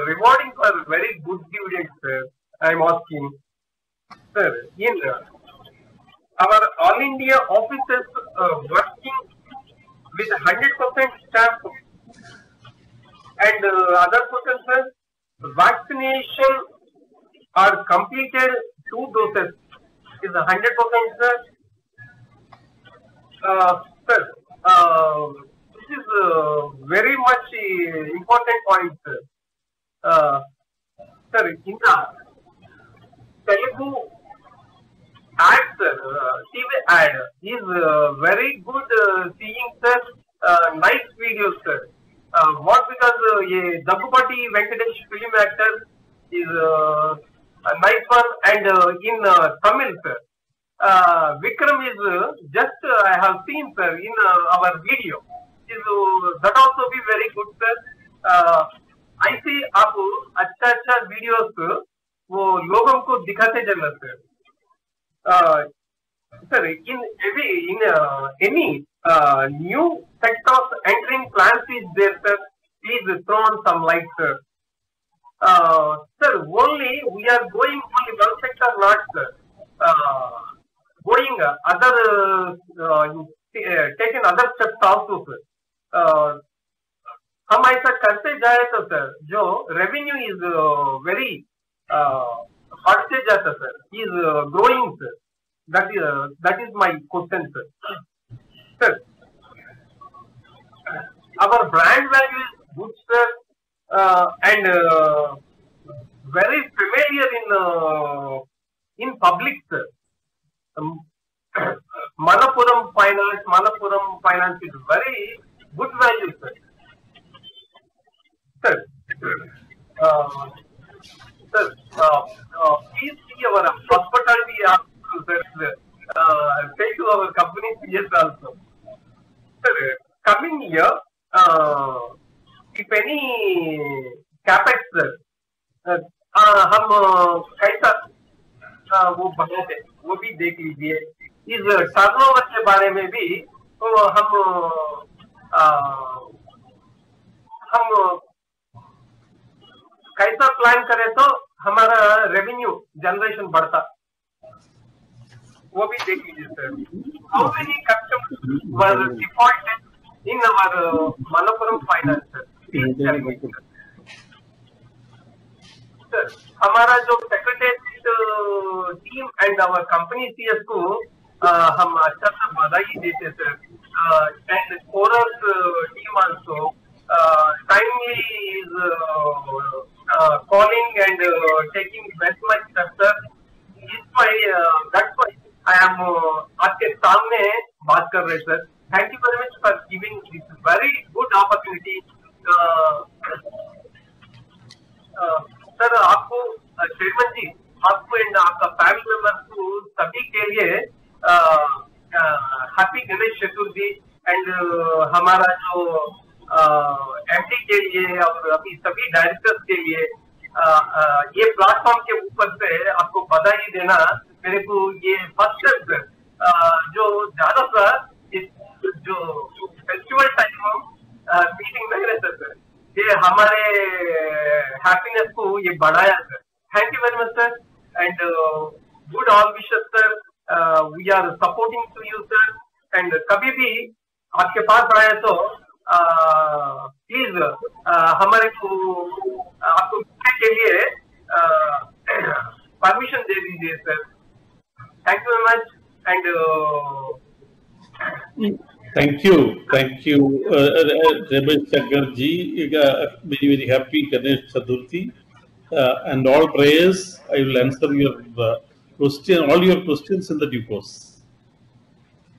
rewarding for very good dividends, sir. I am asking, sir, in our all India offices working with 100% staff and other persons, sir, vaccination are completed 2 doses is 100%, sir. Sir, this is very much important point, sir. Sir, in the Telugu ad, sir, TV ad is very good seeing, sir, nice videos, sir. What because Daggupati Venkatesh film actor is a nice one, and in Tamil, sir, Vikram is just I have seen, sir, in our video. Is that also be very good, sir. I see आप अच्छा videos वो लोगों को दिखाते चलना, sir. Sir, in any new sectors entering plans is there, sir. Please throw on some light, sir. Sir, only we are going only one sector, not, sir. Going other taken other steps also, sir. हम ऐसा करते जाए तो sir जो revenue is very बढ़ते जाता, sir, is growing, sir. That is my question, sir. Sir, our brand value is good, sir, and very familiar in public, sir. Manappuram Finance is very good value, sir. Sir, please see our hospitality, sir. Take to our company CS also. Sir, coming year, if any capex, sir, हम कैसा वो बनाते वो भी देख लीजिए. इस turnover के बारे में भी तो हम कैसा प्लान करें तो हमारा रेवेन्यू जनरेशन बढ़ता, वो भी देख लीजिए, sir. How many customers were defaulted in our Manappuram Finance, sir? Sir, हमारा जो secretariat team and our company CS को हम अच्छा सा बधाई देते, sir. And chorus team also timely is calling and taking very much steps, sir. That's why I am आपके सामने बात कर रहे, sir. Thank you very much for giving this very good opportunity. Sir, आपको चेयरमैन जी, आपको and आपका family members को सभी के लिए हैप्पी गणेश चतुर्थी एंड हमारा जो एमडी के लिए और अभी सभी डायरेक्टर्स के लिए ये प्लेटफॉर्म के ऊपर से आपको बधाई देना. मेरे को ये फर्स्ट सर जो ज्यादातर इस जो फेस्टिवल टाइम मीटिंग नहीं रहता, सर, ये हमारे हैप्पीनेस को ये बढ़ाया, sir. Thank you very much, sir, and good all wishes, sir. We are supporting to you, sir, एंड कभी भी आपके पास आए तो प्लीज हमारे को आपको के लिए परमिशन दे दीजिए, sir. Thank you very much and Thank you, Ramesh Shankar ji. Very happy Ganesh Chaturthi, and all prayers. I will answer your question, all your questions in the due course.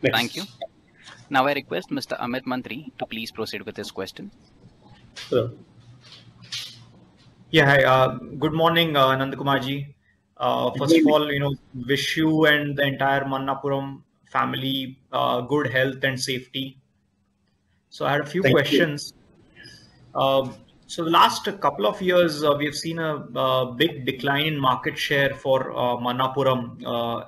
Thank you. Now I request Mr. Amit Mantri to please proceed with his question. Sure. Yeah, hi. Good morning, Nandakumarji. First of all, wish you and the entire Manappuram family good health and safety. So I had a few questions. So the last couple of years, we have seen a big decline in market share for Manappuram.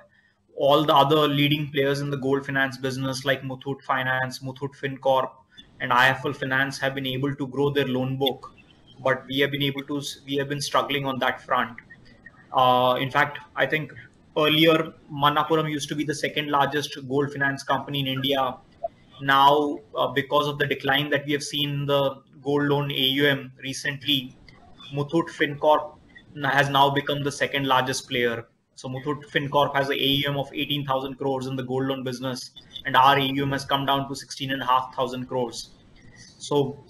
All the other leading players in the gold finance business like Muthoot Finance, Muthoot FinCorp, and IIFL Finance have been able to grow their loan book, but we have been struggling on that front. In fact, I think earlier Manappuram used to be the second largest gold finance company in India. Now, because of the decline that we have seen in the gold loan AUM recently, Muthoot FinCorp has now become the second largest player. So Muthoot FinCorp has an AUM of 18,000 crores in the gold loan business, and our AUM has come down to 16,500 crores. So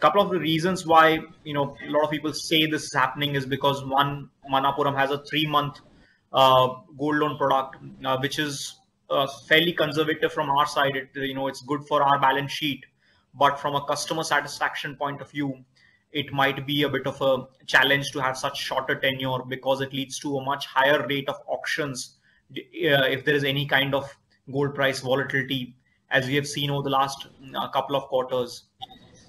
couple of the reasons why a lot of people say this is happening is because one, Manappuram has a 3-month gold loan product, which is fairly conservative from our side. It's good for our balance sheet, but from a customer satisfaction point of view, it might be a bit of a challenge to have such shorter tenure because it leads to a much higher rate of auctions if there is any kind of gold price volatility, as we have seen over the last couple of quarters.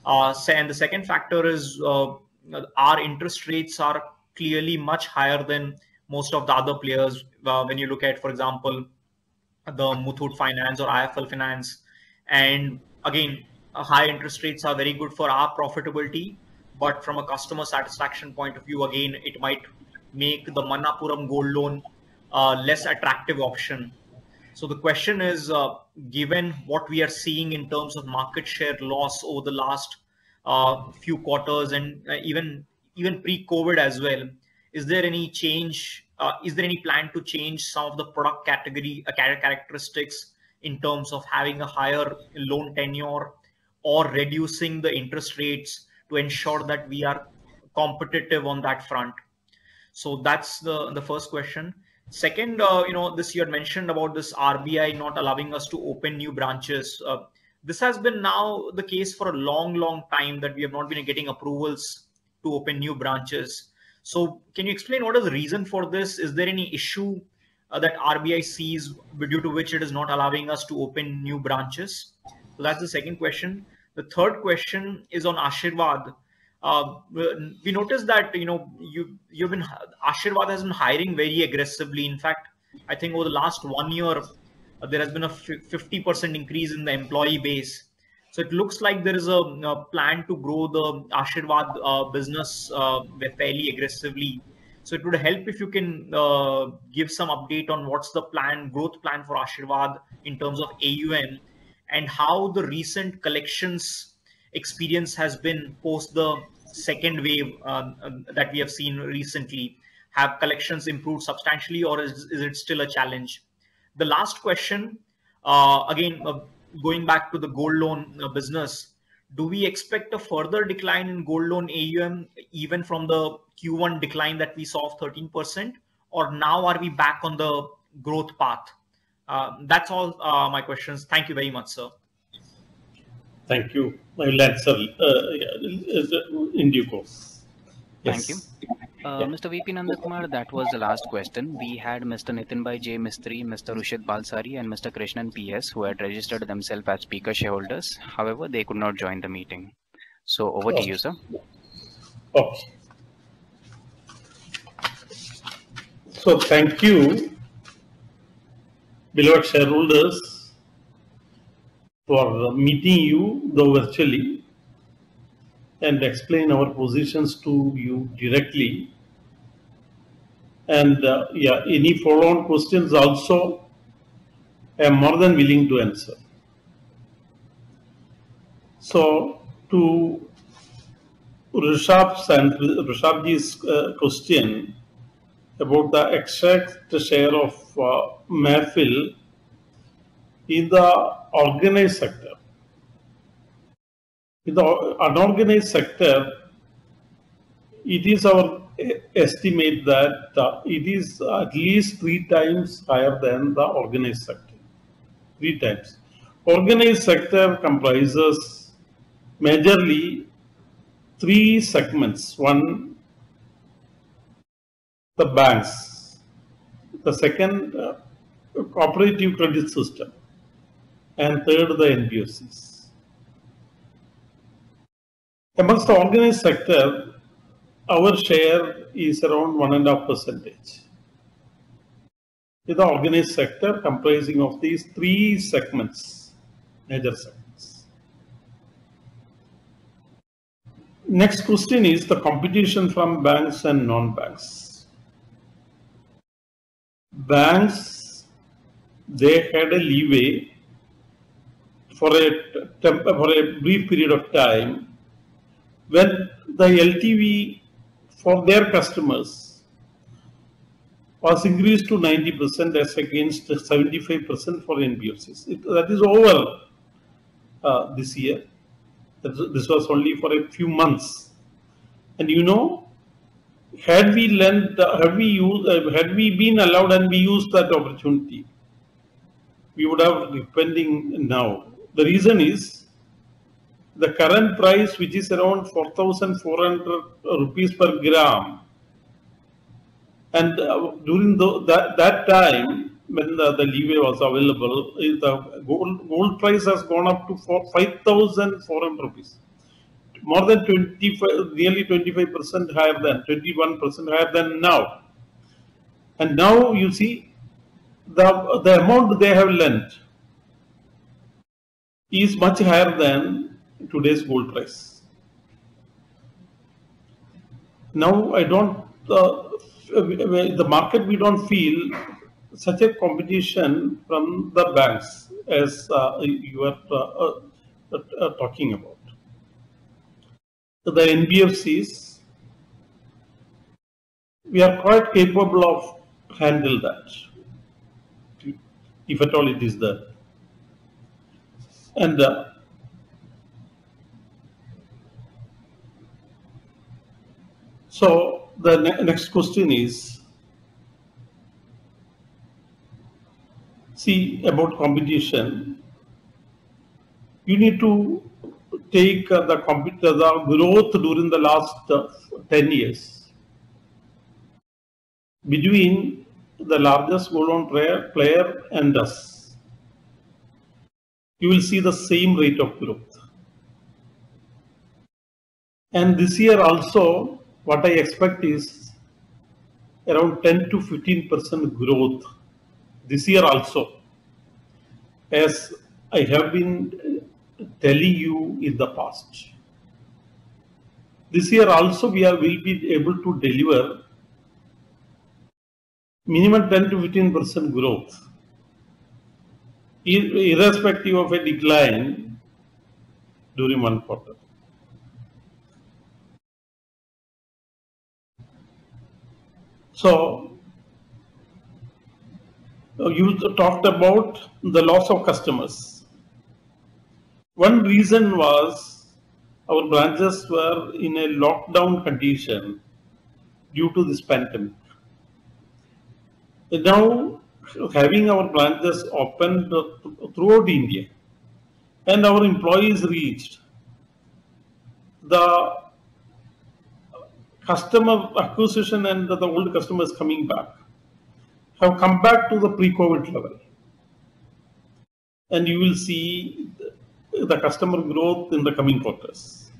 And the second factor is our interest rates are clearly much higher than most of the other players. When you look at, for example, the Muthoot Finance or IIFL Finance, and again, high interest rates are very good for our profitability, but from a customer satisfaction point of view, again, it might make the Manappuram gold loan less attractive option. So the question is, given what we are seeing in terms of market share loss over the last few quarters and even pre-COVID as well, is there any change? Is there any plan to change some of the product category characteristics in terms of having a higher loan tenure or reducing the interest rates to ensure that we are competitive on that front? So that's the first question. Second, this you had mentioned about this RBI not allowing us to open new branches. This has been now the case for a long time that we have not been getting approvals to open new branches. So can you explain what is the reason for this? Is there any issue that RBI sees due to which it is not allowing us to open new branches? So that's the second question. The third question is on Ashirvad. We noticed that Ashirvad has been hiring very aggressively. In fact, I think over the last 1 year, there has been a 50% increase in the employee base. So it looks like there is a plan to grow the Ashirvad business fairly aggressively. So it would help if you can give some update on what's the growth plan for Ashirvad in terms of AUM, and how the recent collections experience has been post the second wave that we have seen recently. Have collections improved substantially, or is it still a challenge? The last question, again, going back to the gold loan business, do we expect a further decline in gold loan AUM even from the Q1 decline that we saw of 13%, or now are we back on the growth path? That's all my questions. Thank you very much, sir. Thank you. I will answer in due course. Thank you. Mr. VP Nandakumar, that was the last question. We had Mr. Nitin Bhai J. Mistry, Mr. Rushit Balsari, and Mr. Krishnan PS who had registered themselves as speaker shareholders. However, they could not join the meeting. So over to you, sir. Okay. So thank you, beloved shareholders, for meeting you though virtually and explain our positions to you directly. And any follow-on questions also I am more than willing to answer. So to Rishabji's question about the exact share of Mahfil in the organized sector. In the unorganized sector, it is our estimate that it is at least 3 times higher than the organized sector. three types. Organized sector comprises majorly three segments. One, the banks. The second, cooperative credit system. And third, the NBFCs. Amongst the organized sector, our share is around 1.5%. The organized sector comprising of these three segments, major segments. Next question is the competition from banks and non-banks. Banks, they had a leeway for a brief period of time when the LTV for their customers was increased to 90% as against 75% for NBFCs. That is over this year. This was only for a few months. And you know, had we been allowed and we used that opportunity, we would have depending now. The reason is the current price, which is around 4,400 rupees per gram, and during that time when the leeway was available, the gold price has gone up to 5,400 rupees, more than 25, nearly 25% higher than 21% higher than now. And now you see the amount they have lent is much higher than today's gold price. Now the market, we don't feel such a competition from the banks as you are talking about. The NBFCs, we are quite capable of handle that, if at all it is there. And so the next question is, see, about competition, you need to take the growth during the last 10 years between the largest gold loan player and us. You will see the same rate of growth. And this year also, what I expect is around 10 to 15% growth this year also, as I have been telling you in the past. This year also will be able to deliver minimum 10 to 15% growth, irrespective of a decline during one quarter. So, you talked about the loss of customers. One reason was our branches were in a lockdown condition due to this pandemic. And now, having our branches opened throughout India and our employees reached, the customer acquisition and the old customers coming back have come back to the pre-COVID level. And you will see the customer growth in the coming quarters.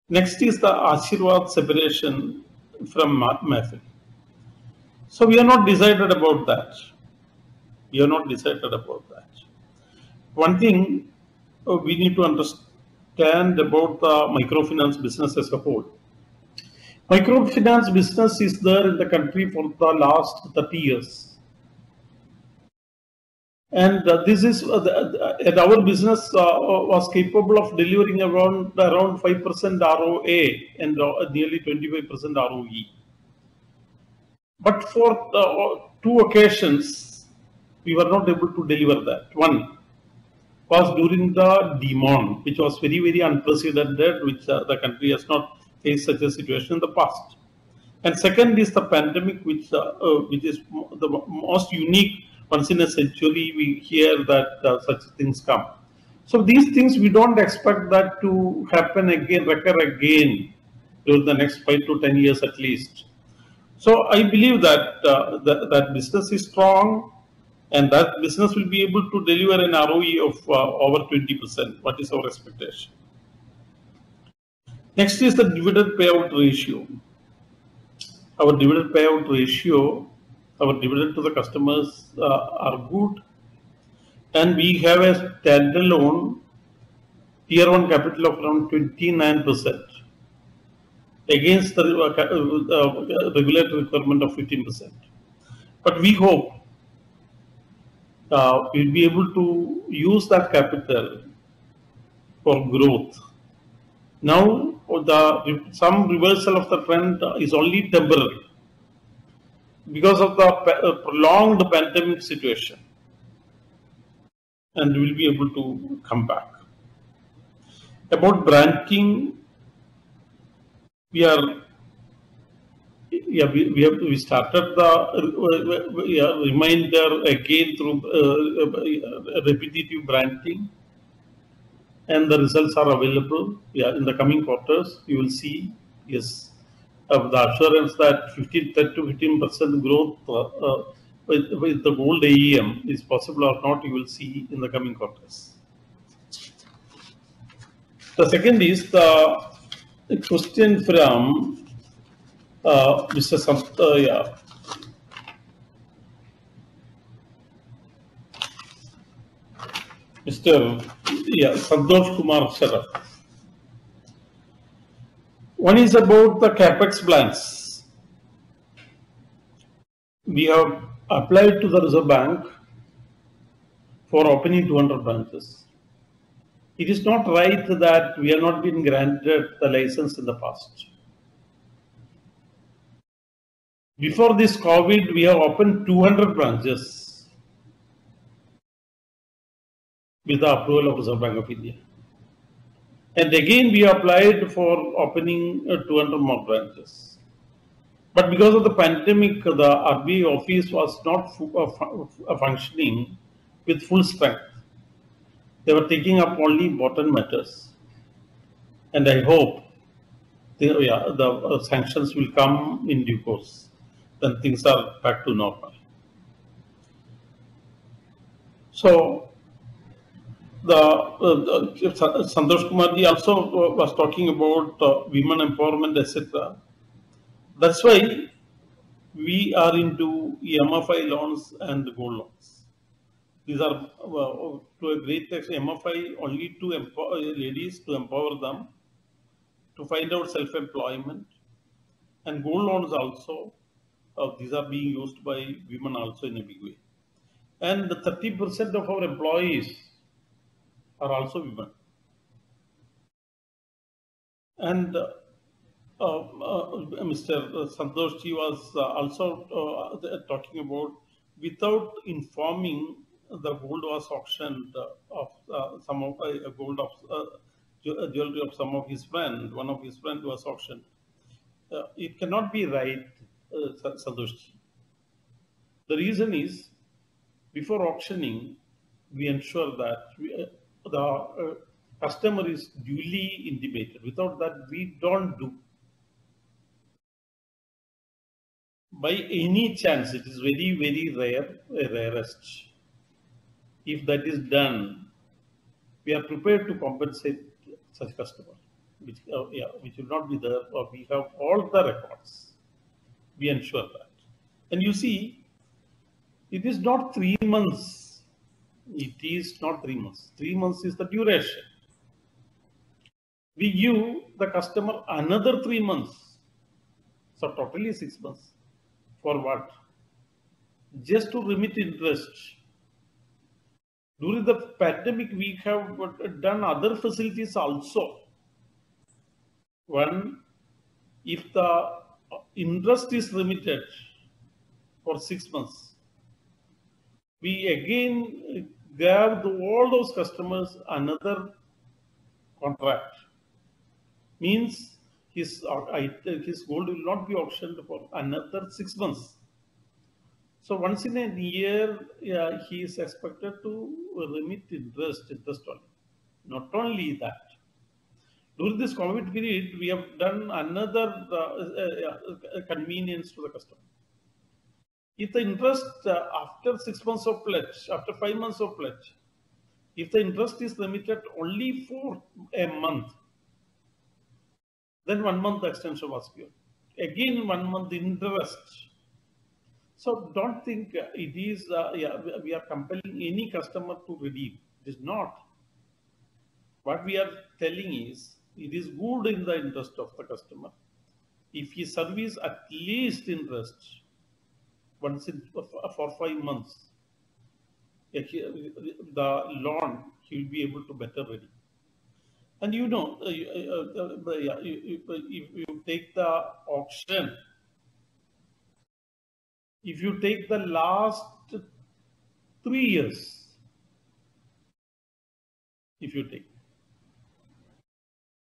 Next is the Ashirwad separation from MAFIN. So we are not decided about that. One thing we need to understand about the microfinance business as a whole. Microfinance business is there in the country for the last 30 years. And this is, and our business was capable of delivering around 5% ROA and nearly 25% ROE. But for two occasions, we were not able to deliver that. One was during the demonetization, which was very, very unprecedented, which the country has not faced such a situation in the past. And second is the pandemic, which is the most unique Once in a century, we hear that such things come. So these things we don't expect that to happen again, recur again during the next 5 to 10 years at least. So I believe that that business is strong, and that business will be able to deliver an ROE of over 20%. What is our expectation? Next is the dividend payout ratio. Our dividend payout ratio, our dividend to the customers are good, and we have a standalone Tier 1 capital of around 29% against the regulatory requirement of 15%. But we hope we'll be able to use that capital for growth. Now, some reversal of the trend is only temporary because of the prolonged pandemic situation, and we will be able to come back. About branching, we started the reminder again through repetitive branching, and the results are available. In the coming quarters, you will see, yes, the assurance that 10 to 15% growth with the gold AUM is possible or not, you will see in the coming quarters. The second is the question from Mr. Santosh Kumar Sharaf. One is about the capex plans. We have applied to the Reserve Bank for opening 200 branches. It is not right that we have not been granted the license in the past. Before this COVID, we have opened 200 branches with the approval of Reserve Bank of India. And again, we applied for opening 200 more branches. But because of the pandemic, the RBI office was not functioning with full strength. They were taking up only important matters. And I hope the sanctions will come in due course. Then things are back to normal. So, Santosh Kumarji also was talking about women empowerment, etc. That's why we are into MFI loans and gold loans. These are to a great extent MFI only to empower ladies, to empower them, to find out self-employment, and gold loans also. These are being used by women also in a big way. And the 30% of our employees are also women. And Mr. Santoshji was also talking about, without informing, the gold was auctioned of some of gold of jewelry of some of his friends. One of his friends was auctioned. It cannot be right, Santoshji. The reason is, before auctioning, we ensure that the customer is duly intimated. Without that, we don't do. By any chance, it is very, very rare, rarest. If that is done, we are prepared to compensate such customer, which will not be there, or we have all the records. We ensure that. And you see, it is not 3 months. It is not 3 months. 3 months is the duration. We give the customer another 3 months. So totally 6 months. For what? Just to remit interest. During the pandemic, we have done other facilities also. One, if the interest is remitted for 6 months, we again gave all those customers another contract. Means his gold will not be auctioned for another 6 months. So once in a year, he is expected to remit interest only. Not only that, during this COVID period, we have done another convenience to the customer. If the interest after 6 months of pledge, after 5 months of pledge, if the interest is remitted only for a month, then 1 month extension was given. Again, 1 month interest. So don't think it is, we are compelling any customer to redeem. It is not. What we are telling is, it is good in the interest of the customer. If he service at least interest once for 5 months, the loan he will be able to better redeem. And you know, if you take the auction, if you take the last 3 years, if you take,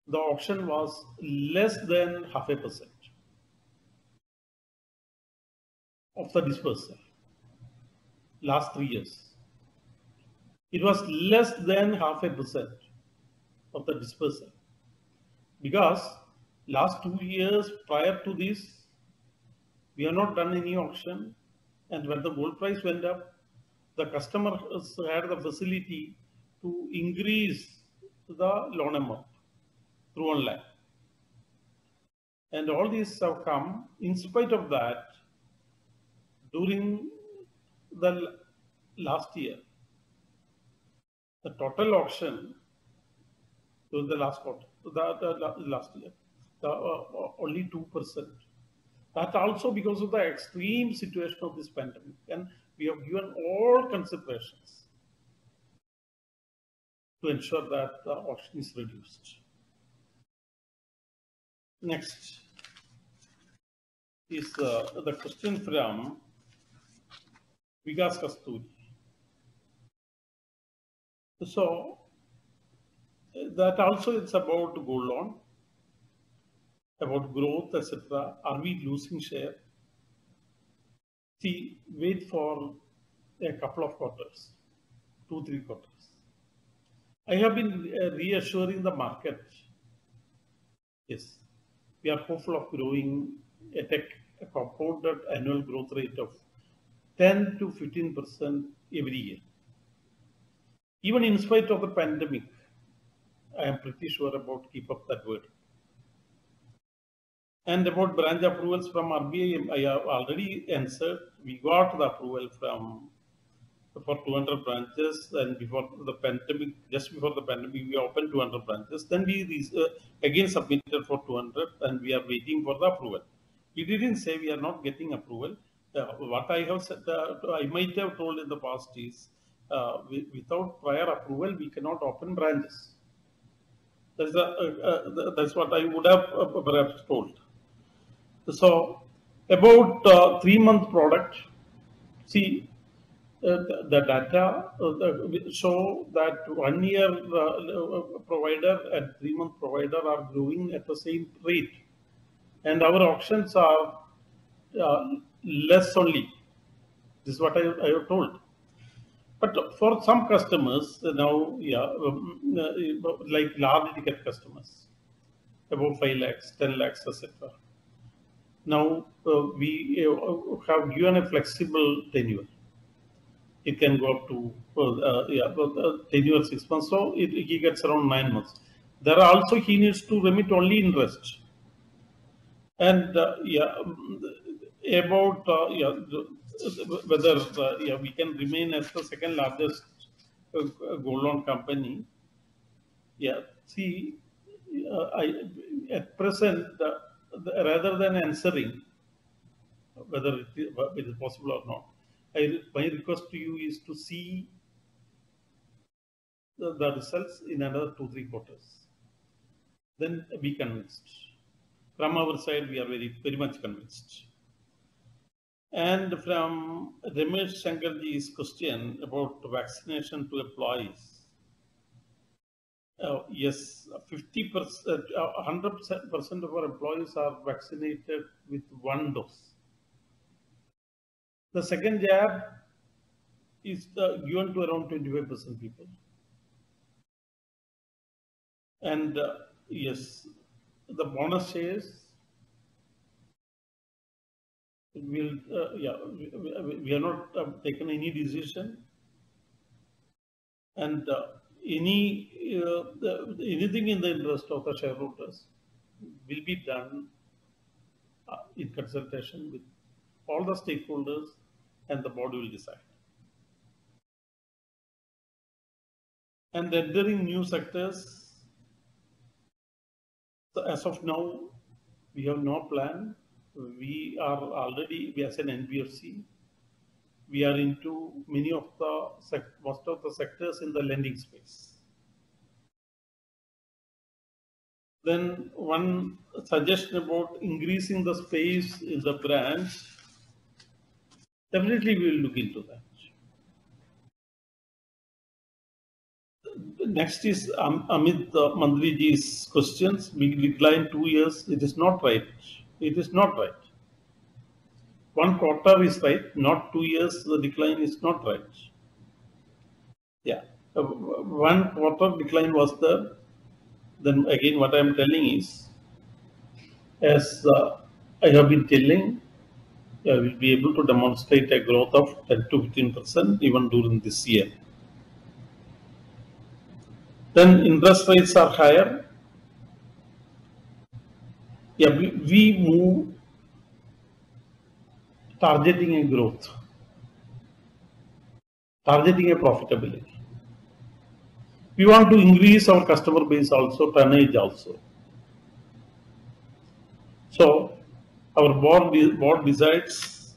the auction was less than 0.5% of the dispersal. Last 3 years, it was less than 0.5% of the dispersal, because last 2 years prior to this, we have not done any auction, and when the gold price went up, the customer had the facility to increase the loan amount through 1 lakh. And all these have come. In spite of that, during the last year, the total auction during the last quarter, last year, only 2%. That also because of the extreme situation of this pandemic, and we have given all considerations to ensure that the auction is reduced. Next is the question from Vikas Kasturi. So that also it's about gold loan, about growth, etc. Are we losing share? See, wait for a couple of quarters, 2-3 quarters. I have been reassuring the market. Yes, we are hopeful of growing at a compounded annual growth rate of 10 to 15% every year. Even in spite of the pandemic, I am pretty sure about keep up that word. And about branch approvals from RBI, I have already answered. We got the approval for 200 branches, and before the pandemic, just before the pandemic, we opened 200 branches. Then we again submitted for 200, and we are waiting for the approval. We didn't say we are not getting approval. What I have said, I might have told in the past is, without prior approval, we cannot open branches. That's what I would have perhaps told. So about 3-month product, see, the data show that 1 year provider and 3-month provider are growing at the same rate, and our auctions are less only. This is what I have told. But for some customers now, like large ticket customers, about 5 lakhs, 10 lakhs, etc. Now we have given a flexible tenure. It can go up to tenure 6 months, so he gets around 9 months. There are also he needs to remit only interest. And about whether we can remain as the second largest gold loan company. See, at present, rather than answering whether it is possible or not, my request to you is to see the results in another 2-3 quarters. Then be convinced. From our side, we are very much convinced. And from Ramesh Shankarji's question about vaccination to employees, yes, 50%, 100% of our employees are vaccinated with 1 dose. The second jab is given to around 25% people. And yes, the bonus shares will, we have not taken any decision. And anything in the interest of the shareholders will be done in consultation with all the stakeholders, and the board will decide. And entering new sectors, so as of now, we have no plan. We are already, as an NBFC, we are into many of the most of the sectors in the lending space. Then one suggestion about increasing the space in the branch, definitely we will look into that. Next is Amit Mandriji's questions. We decline 2 years. It is not right. It is not right. 1 quarter is right, not 2 years. The decline is not right. Yeah, 1 quarter decline was there. Then again, what I am telling is, as I have been telling, I will be able to demonstrate a growth of 10 to 15% even during this year. Then interest rates are higher. Yeah, we move targeting a growth, targeting a profitability. We want to increase our customer base also, tonnage also. So our board decides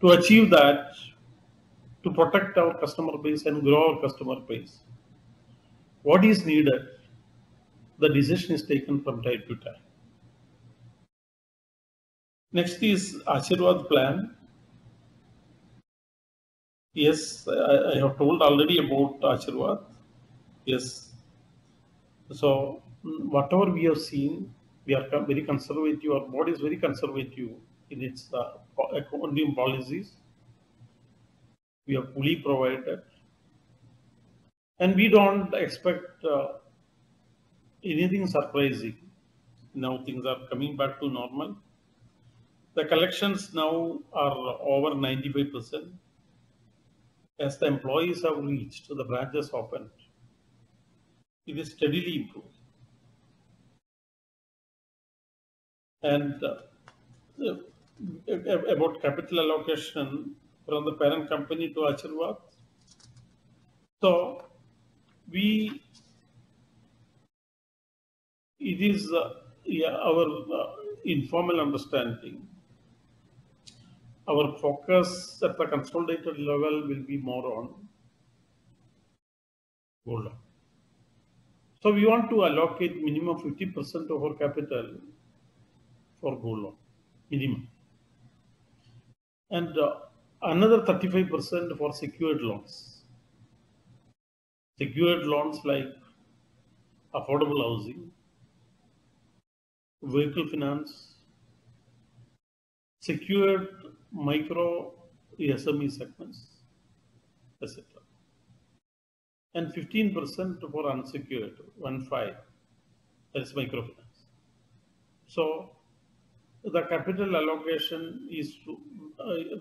to achieve that, to protect our customer base and grow our customer base. What is needed, the decision is taken from time to time. Next is Ashirwad plan. Yes, I have told already about Ashirwad. Yes. So whatever we have seen, we are very conservative. Our board is very conservative in its accounting policies. We have fully provided. And we don't expect anything surprising. Now things are coming back to normal. The collections now are over 95%. As the employees have reached, the branches opened, it is steadily improving. And about capital allocation from the parent company to Ashirwad. So it is our informal understanding. Our focus at the consolidated level will be more on gold loan. So we want to allocate minimum 50% of our capital for gold loan, minimum. And another 35% for secured loans. Secured loans like affordable housing, vehicle finance, secured micro SME segments, etc. And 15% for unsecured, 1.5, that is microfinance. So the capital allocation is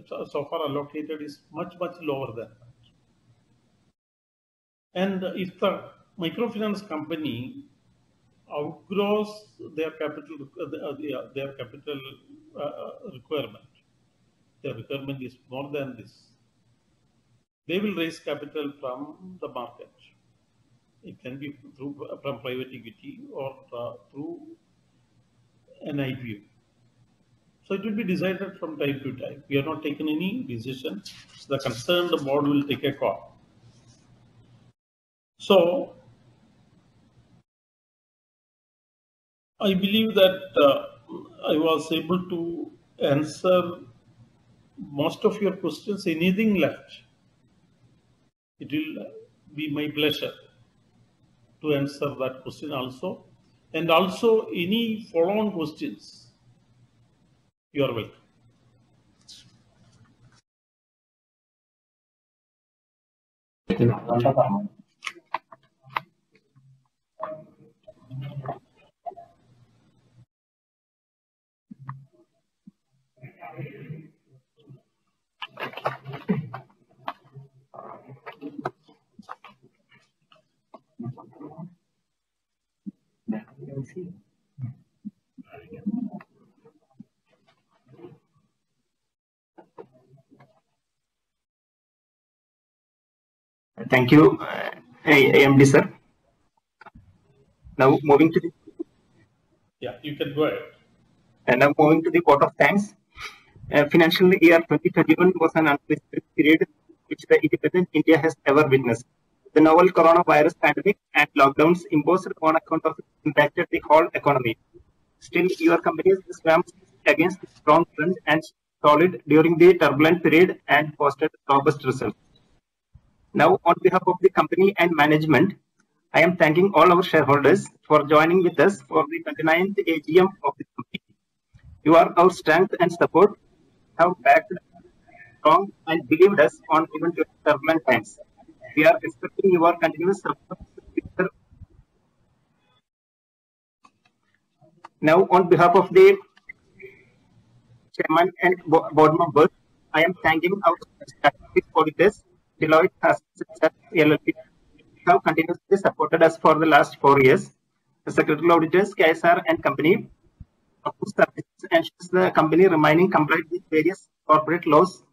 so far allocated is much lower than that. And if the microfinance company outgrows their capital requirement, their requirement is more than this, they will raise capital from the market. It can be from private equity or through an IPO. So it will be decided from time to time. We have not taken any decision. The concerned board will take a call. So I believe that I was able to answer most of your questions. Anything left, it will be my pleasure to answer that question also. And also any follow-on questions, you are welcome. Thank you, AMD sir. Now moving to the you can go ahead. And now moving to the vote of thanks. Financial year 2021 was an unprecedented period which the independent India has ever witnessed. The novel coronavirus pandemic and lockdowns imposed on account of it impacted the whole economy. Still, your company swam against the strong trend and solid during the turbulent period and posted robust results. Now, on behalf of the company and management, I am thanking all our shareholders for joining with us for the 29th AGM of the company. You are our strength and support, have backed strong and believed us on even turbulent times. We are expecting your continuous support. Now, on behalf of the chairman and board members, I am thanking our statutory auditors, Deloitte LLP, have continuously supported us for the last 4 years. The secretarial auditors, KSR and company, ensures the company remaining compliant with various corporate laws,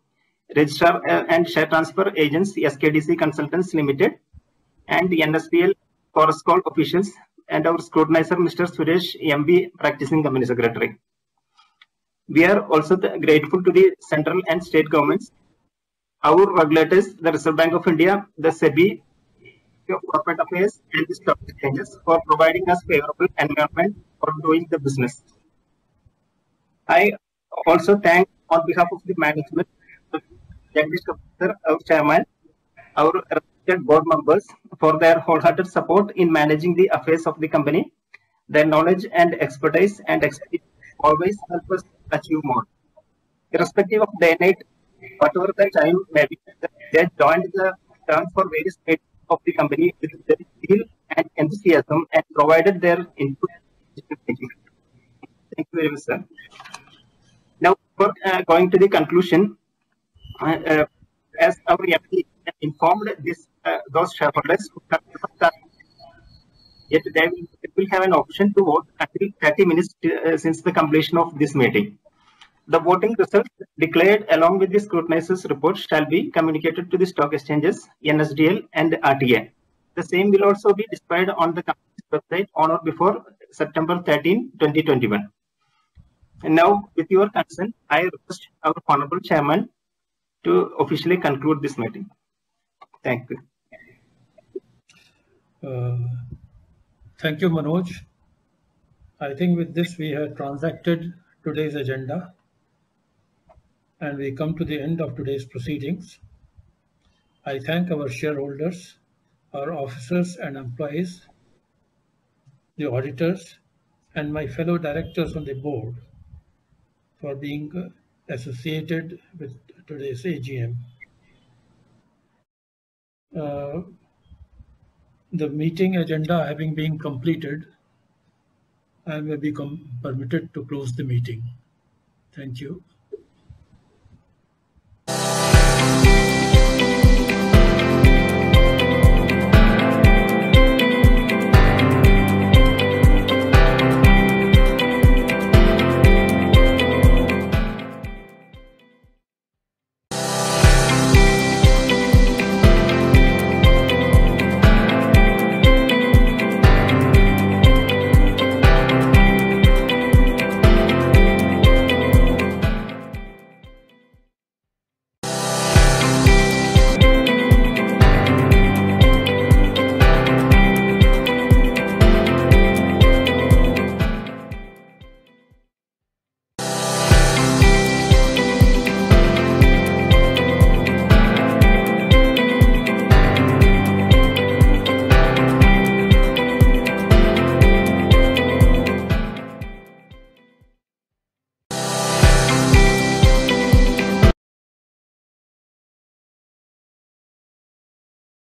registrar and share transfer agents, SKDC Consultants Limited, and the NSPL Forest Call officials, and our scrutinizer, Mr. Suresh MB, practicing company secretary. We are also grateful to the central and state governments, our regulators, the Reserve Bank of India, the SEBI, Corporate Affairs, and the stock exchanges for providing us favorable environment for doing the business. I also thank on behalf of the management, Jagdish Kapoor, our chairman, our respected board members for their wholehearted support in managing the affairs of the company. Their knowledge and expertise and experience always help us achieve more. Irrespective of day and night, whatever the time may be, they joined the turn for various states of the company with their zeal and enthusiasm and provided their input. Thank you very much, sir. Now, for going to the conclusion, as our MP informed those shareholders who yet they will have an option to vote until 30 minutes since the completion of this meeting. The voting results declared along with the scrutinizer's report shall be communicated to the stock exchanges, NSDL and RTA. The same will also be displayed on the company's website on or before September 13, 2021. And now, with your consent, I request our Honorable Chairman to officially conclude this meeting. Thank you. Thank you, Manoj. I think with this we have transacted today's agenda and we come to the end of today's proceedings. I thank our shareholders, our officers and employees, the auditors, and my fellow directors on the board for being associated with today's AGM. The meeting agenda having been completed, I may be permitted to close the meeting. Thank you.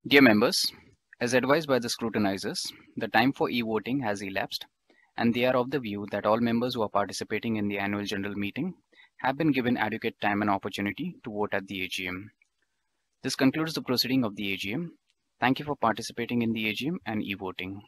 Dear members, as advised by the scrutinizers, the time for e-voting has elapsed, and they are of the view that all members who are participating in the annual general meeting have been given adequate time and opportunity to vote at the AGM. This concludes the proceeding of the AGM. Thank you for participating in the AGM and e-voting.